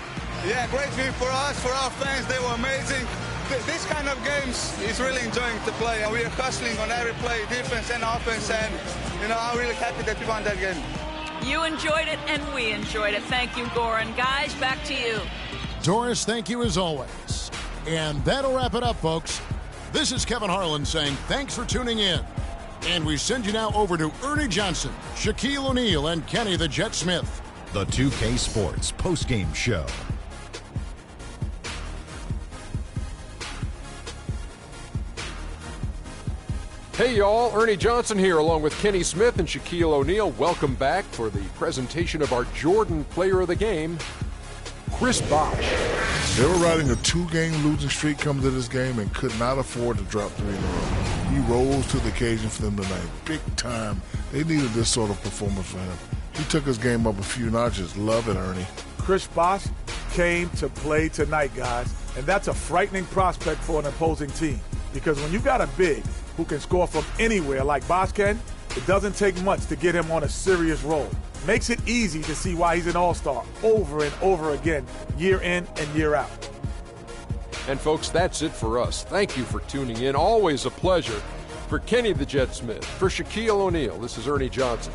Yeah, great win for us, for our fans. They were amazing. This kind of games is really enjoying to play. We are hustling on every play, defense and offense, and you know, I'm really happy that we won that game. You enjoyed it, and we enjoyed it. Thank you, Goran. Guys, back to you. Doris, thank you as always. And that'll wrap it up, folks. This is Kevin Harlan saying thanks for tuning in. And we send you now over to Ernie Johnson, Shaquille O'Neal, and Kenny the Jet Smith. The 2K Sports postgame show. Hey y'all, Ernie Johnson here along with Kenny Smith and Shaquille O'Neal. Welcome back for the presentation of our Jordan Player of the Game, Chris Bosh. They were riding a 2-game losing streak coming to this game and could not afford to drop 3 in a row. He rose to the occasion for them tonight. Big time. They needed this sort of performance for him. He took his game up a few notches. Love it, Ernie. Chris Bosh came to play tonight, guys, and that's a frightening prospect for an opposing team because when you got a big who can score from anywhere like Bosh can, it doesn't take much to get him on a serious roll. Makes it easy to see why he's an all-star over and over again, year in and year out. And folks, that's it for us. Thank you for tuning in. Always a pleasure. For Kenny the Jet Smith, for Shaquille O'Neal, this is Ernie Johnson.